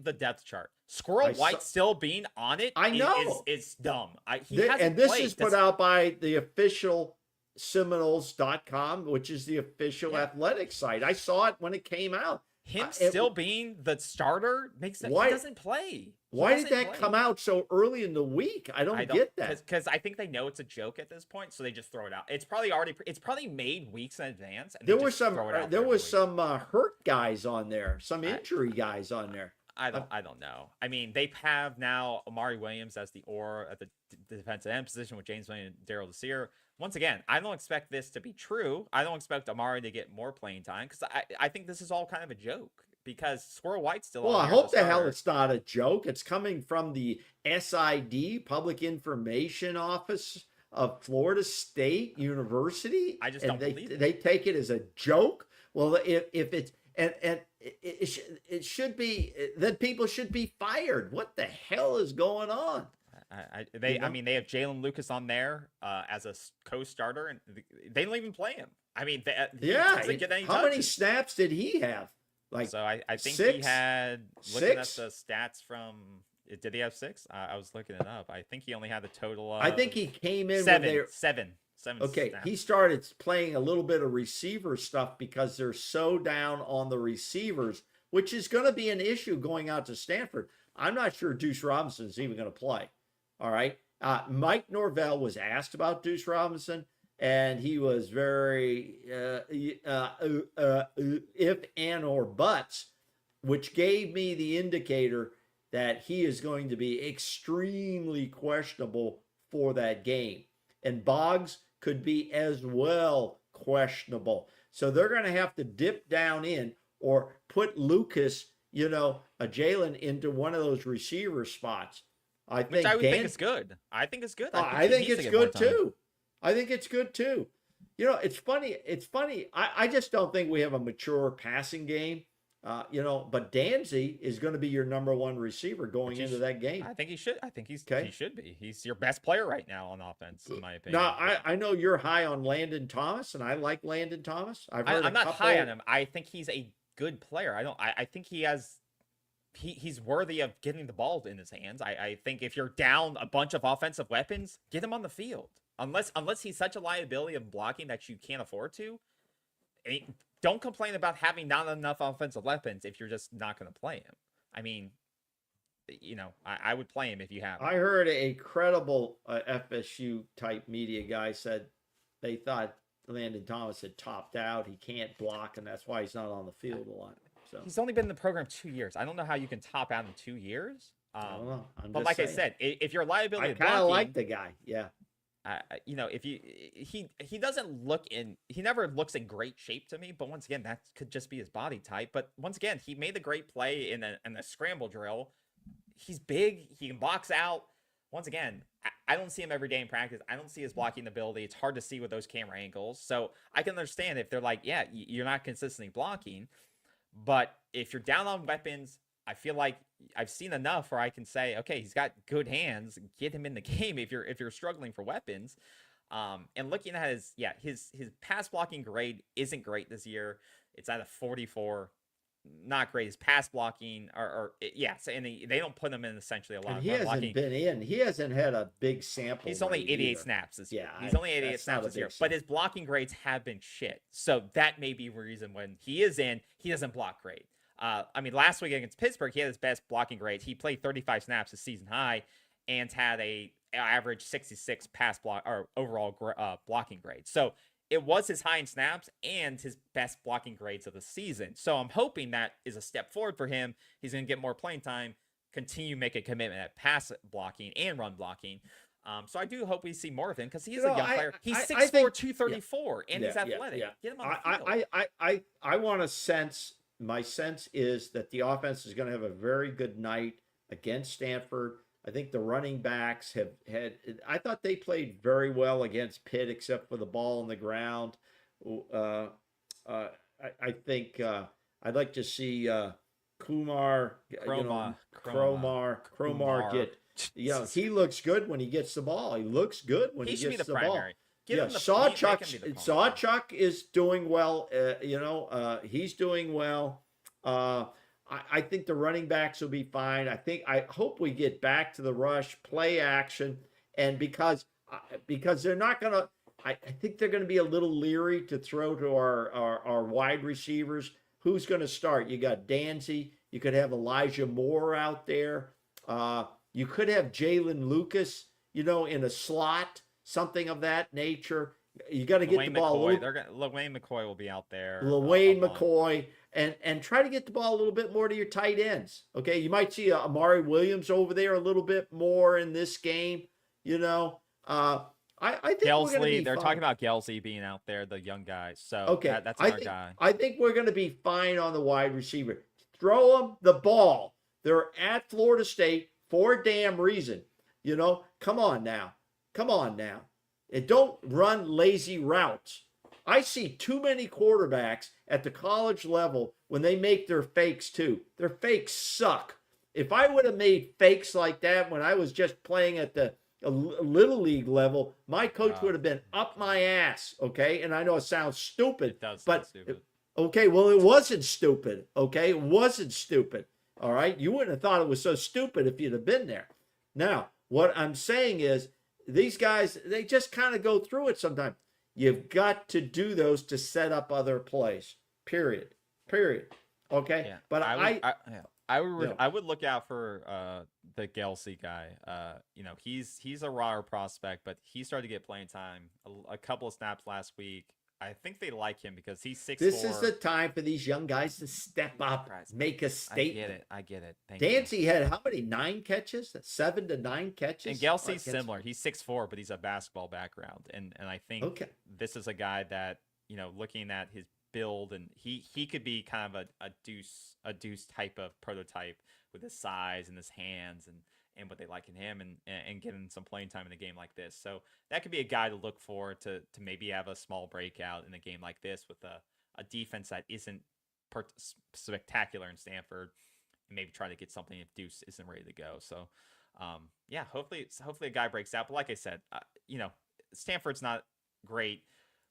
the depth chart. Squirrel White still being on it. I know it's dumb. This is put out by the official Seminoles.com, which is the official athletic site. I saw it when it came out. Him still being the starter makes sense. He doesn't play. Why did that come out so early in the week? I don't get that. Because I think they know it's a joke at this point, so they just throw it out. It's probably made weeks in advance. And there was some hurt guys on there, some injury guys on there. I don't know. I mean, they have now Amari Williams as the at the defensive end position with James Williams and Daryl Desir. Once again, I don't expect this to be true. I don't expect Amari to get more playing time, because I think this is all kind of a joke, because Squirrel White's still on. Well, I hope the hell it's not a joke. It's coming from the SID, Public Information Office of Florida State University. I just don't believe it. They take it as a joke. Well, if it's it should be, then people should be fired. What the hell is going on? They have Jalen Lucas on there as a co-starter, and they don't even play him. I mean, he doesn't get any how touches. many snaps did he have? So I think six? he had, looking at the stats from, did he have 6? I was looking it up. I think he only had a total of, I think he came in seven. Okay, snaps. he started playing a little bit of receiver stuff because they're so down on the receivers, which is going to be an issue going out to Stanford. I'm not sure Deuce Robinson is even going to play. All right. Mike Norvell was asked about Deuce Robinson, and he was very if, and, or buts, which gave me the indicator that he is going to be extremely questionable for that game. And Boggs could be as well questionable. So they're going to have to dip down in or put Lucas, a Jalen into one of those receiver spots. Which I would think is good. I think it's good. I think it's good too. I think it's good too. It's funny. It's funny. I just don't think we have a mature passing game. But Danzy is going to be your number one receiver going into that game. I think he should. I think he Okay. should be. He's your best player right now on offense, in my opinion. Now, I know you're high on Landon Thomas, and I like Landon Thomas. I'm not high on him. I think he's a good player. I think he's worthy of getting the ball in his hands. I think if you're down a bunch of offensive weapons, get him on the field. Unless he's such a liability of blocking that you can't afford to. Don't complain about having not enough offensive weapons if you're just not going to play him. I mean, I would play him if you have. I heard a credible FSU type media guy said they thought Landon Thomas had topped out. He can't block, and that's why he's not on the field a lot. So he's only been in the program 2 years. I don't know how you can top out in 2 years. I don't know. But like I said, if you're a liability, I kind of like the guy. Yeah. If he doesn't look he never looks in great shape to me, but once again, that could just be his body type. But once again, he made the great play in a scramble drill. He's big, he can box out. Once again, I don't see him every day in practice. I don't see his blocking ability. It's hard to see with those camera angles. So I can understand if they're like, yeah, you're not consistently blocking, but if you're down on weapons, I feel like I've seen enough where I can say, okay, he's got good hands. Get him in the game if you're struggling for weapons. And looking at his pass blocking grade isn't great this year. It's at a 44. Not great. His pass blocking so they don't put him in essentially a lot of he hasn't blocking. been in. He hasn't had a big sample. He's only 88 either. snaps this year. Yeah, he's only 88 snaps this year. But his blocking grades have been shit. So that may be a reason when he is in, he doesn't block great. Last week against Pittsburgh, he had his best blocking grades. He played 35 snaps, his season high, and had a average 66 pass block or overall blocking grade. So it was his high in snaps and his best blocking grades of the season. So I'm hoping that is a step forward for him. He's going to get more playing time, continue make a commitment at pass blocking and run blocking. So I do hope we see more of him because he's a young player. He's 6'4", 234, and he's athletic. Yeah. Get him on the field. I want to sense. My sense is that the offense is going to have a very good night against Stanford. I think the running backs have had. I thought they played very well against Pitt, except for the ball on the ground. I think I'd like to see Cromar get. He looks good when he gets the ball. He looks good when he gets the ball. Sawchuk is doing well. He's doing well. I think the running backs will be fine. I hope we get back to the rush, play action, and because they're not gonna. I think they're going to be a little leery to throw to our wide receivers. Who's going to start? You got Danzy. You could have Elijah Moore out there. You could have Jalen Lucas, in a slot. Something of that nature. You got to get the ball. LaWayne McCoy will be out there. LaWayne McCoy, and try to get the ball a little bit more to your tight ends. Okay, you might see Amari Williams over there a little bit more in this game. I think Gelsley. They're talking about Gelsley being out there, the young guy. So okay, that's our guy. I think we're going to be fine on the wide receiver. Throw them the ball. They're at Florida State for a damn reason. Come on now. And don't run lazy routes. I see too many quarterbacks at the college level when they make their fakes too. Their fakes suck. If I would have made fakes like that when I was just playing at the little league level, my coach would have been up my ass. Okay, and I know it sounds stupid. It does sound stupid. Okay, well, it wasn't stupid. Okay, it wasn't stupid. All right, you wouldn't have thought it was so stupid if you'd have been there. Now, what I'm saying is, these guys, they just kind of go through it sometimes. You've got to do those to set up other plays. Period. Okay. Yeah. But I would look out for the Gelsey guy. He's a raw prospect, but he started to get playing time a couple of snaps last week. I think they like him because he's 6'4". This is the time for these young guys to step up, make a statement. I get it. Dancy had how many? 9 catches? 7 to 9 catches? And Gelsey's similar. He's 6'4", but he's a basketball background. And I think this is a guy that, looking at his build, and he could be kind of a deuce type of prototype with his size and his hands and what they like in him, and getting some playing time in a game like this. So that could be a guy to look for to maybe have a small breakout in a game like this with a defense that isn't spectacular in Stanford, and maybe try to get something if Deuce isn't ready to go. So yeah, hopefully a guy breaks out. But like I said, Stanford's not great,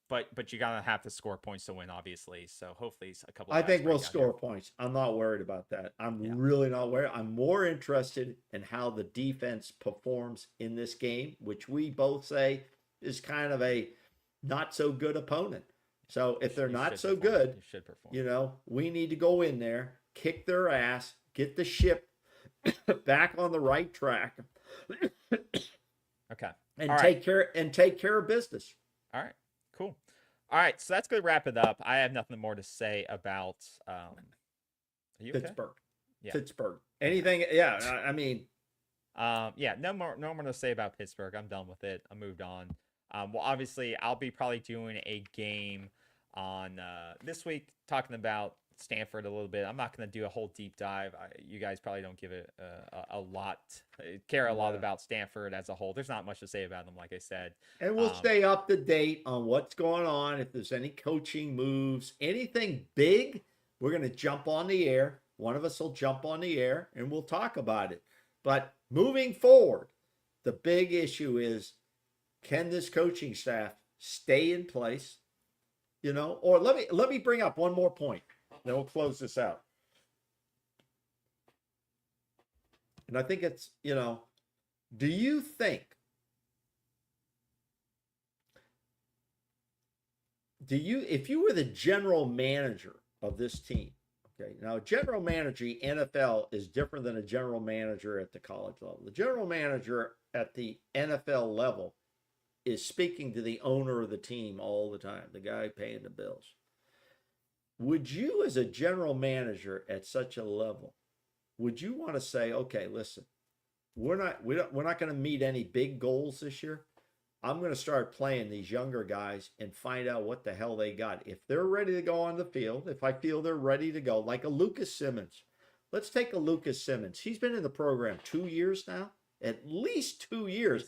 but you gotta have to score points to win, obviously. So hopefully a couple. I think we'll score points. I'm not worried about that. I'm really not worried. I'm more interested in how the defense performs in this game, which we both say is kind of a not so good opponent. So if they're not so good, we need to go in there, kick their ass, get the ship back on the right track. Okay. And take care of business. All right. Cool. All right, so that's going to wrap it up. I have nothing more to say about Pittsburgh. Okay? Yeah. Pittsburgh. Anything? Yeah, I mean, no more to say about Pittsburgh. I'm done with it. I moved on. Well, obviously, I'll be probably doing a game on this week talking about Stanford a little bit. I'm not going to do a whole deep dive. You guys probably don't give it care a lot about Stanford as a whole. There's not much to say about them, like I said. And we'll stay up to date on what's going on. If there's any coaching moves, anything big, we're going to jump on the air. One of us will jump on the air and we'll talk about it. But moving forward, the big issue is, can this coaching staff stay in place? Or let me bring up one more point. Then we'll close this out. And I think it's, do you think, if you were the general manager of this team, okay, now general manager NFL is different than a general manager at the college level. The general manager at the NFL level is speaking to the owner of the team all the time, the guy paying the bills. Would you, as a general manager at such a level, would you want to say, okay, listen, we're not going to meet any big goals this year. I'm going to start playing these younger guys and find out what the hell they got. If they're ready to go on the field, if I feel they're ready to go, like a Lucas Simmons. Let's take a Lucas Simmons. He's been in the program 2 years now, at least 2 years.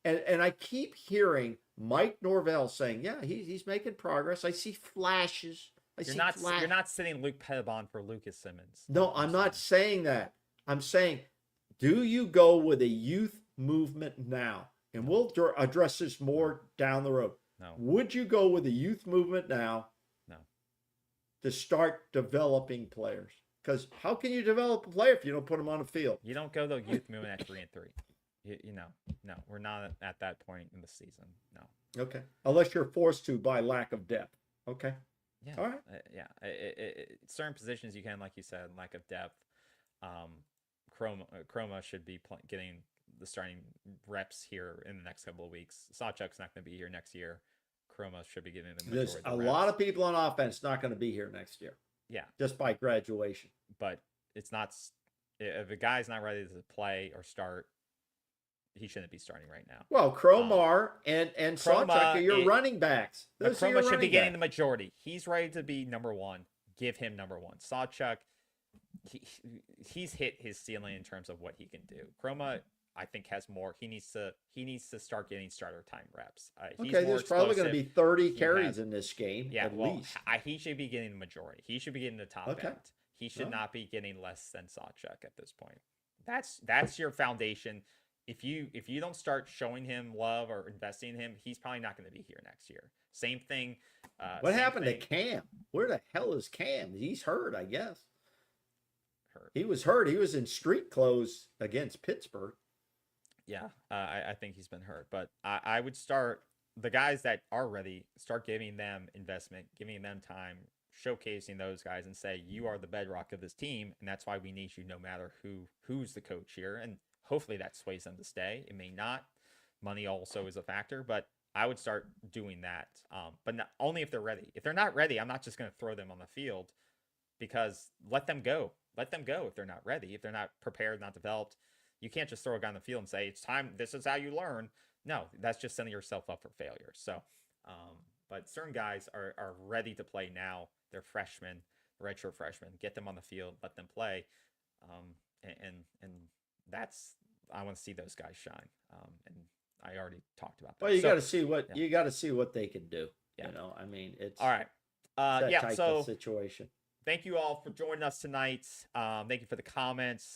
And I keep hearing Mike Norvell saying, yeah, he's making progress. I see flashes. You're not sitting Luke Pettibon for Lucas Simmons. No, I'm not saying that. I'm saying, do you go with a youth movement now? And we'll address this more down the road. No. Would you go with a youth movement now? No. To start developing players? Because how can you develop a player if you don't put them on the field? You don't go the youth movement at 3-3. No, we're not at that point in the season. No. Okay. Unless you're forced to by lack of depth. Okay. Yeah. All right. Certain positions you can, like you said, lack of depth. Chroma should be getting the starting reps here in the next couple of weeks. Sawchuk's not going to be here next year. Chroma should be getting the majority There's of the a reps. lot of people on offense not going to be here next year. Yeah. Just by graduation. But it's not. If a guy's not ready to play or start, he shouldn't be starting right now. Well, Cromar and Sawchuk are your running backs. Croma should be getting the majority. He's ready to be number one. Give him number one. Sawchuk, he's hit his ceiling in terms of what he can do. Croma, I think, has more. He needs to start getting starter time reps. There's probably going to be 30 carries in this game. Yeah, at least. He should be getting the majority. He should be getting the top end. He should not be getting less than Sawchuk at this point. That's your foundation. If you don't start showing him love or investing in him, he's probably not going to be here next year. Same thing. What happened to Cam? Where the hell is Cam? He's hurt, I guess. He was hurt. He was in street clothes against Pittsburgh. Yeah, I think he's been hurt. But I would start the guys that are ready, start giving them investment, giving them time, showcasing those guys and say, you are the bedrock of this team, and that's why we need you no matter who's the coach here. And hopefully that sways them to stay. It may not. Money also is a factor, but I would start doing that. But not, only if they're ready. If they're not ready, I'm not just going to throw them on the field, because let them go. Let them go if they're not ready, if they're not prepared, not developed. You can't just throw a guy on the field and say, it's time. This is how you learn. No, that's just setting yourself up for failure. So, but certain guys are ready to play now. They're freshmen, redshirt freshmen. Get them on the field, let them play. And want to see those guys shine. And I already talked about that. Well, you So, got to see what yeah. you got to see what they can do. Yeah. You know, I mean, it's all right. that Yeah. type So of situation. thank you all for joining us tonight. Thank you for the comments,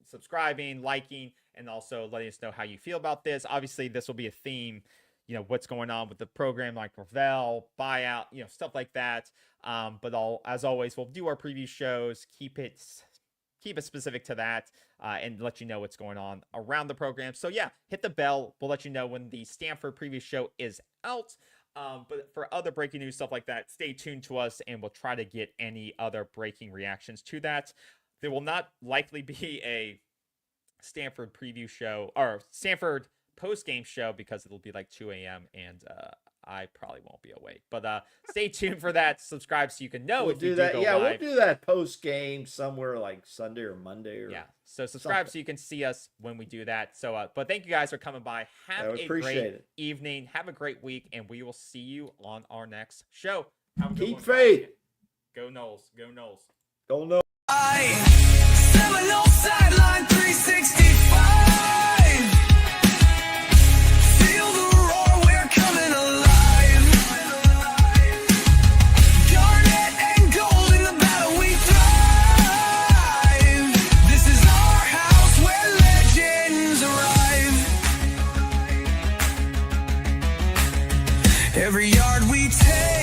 subscribing, liking, and also letting us know how you feel about this. Obviously, this will be a theme, you know, what's going on with the program, like Norvell, buyout, you know, stuff like that. But as always, we'll do our preview shows, keep it specific to that, and let you know what's going on around the program. So yeah, hit the bell. We'll let you know when the Stanford preview show is out. But for other breaking news, stuff like that, stay tuned to us, and we'll try to get any other breaking reactions to that. There will not likely be a Stanford preview show or Stanford post-game show because it'll be like 2 a.m. and I probably won't be awake. But stay tuned for that. Subscribe so you can know We'll if do you that. do go Yeah, live. we'll do that post game somewhere like Sunday or Monday or Yeah. So subscribe something. so you can see us when we do that. So, but thank you guys for coming by. Have we a appreciate great it. evening. Have a great week, and we will see you on our next show. Have a good Keep one, guys. faith. Go Noles. Go Noles. Don't know. Seminole sideline 365. Feel the roar, we're coming alive. Garnet and gold in the battle we thrive. This is our house where legends arrive. Every yard we take.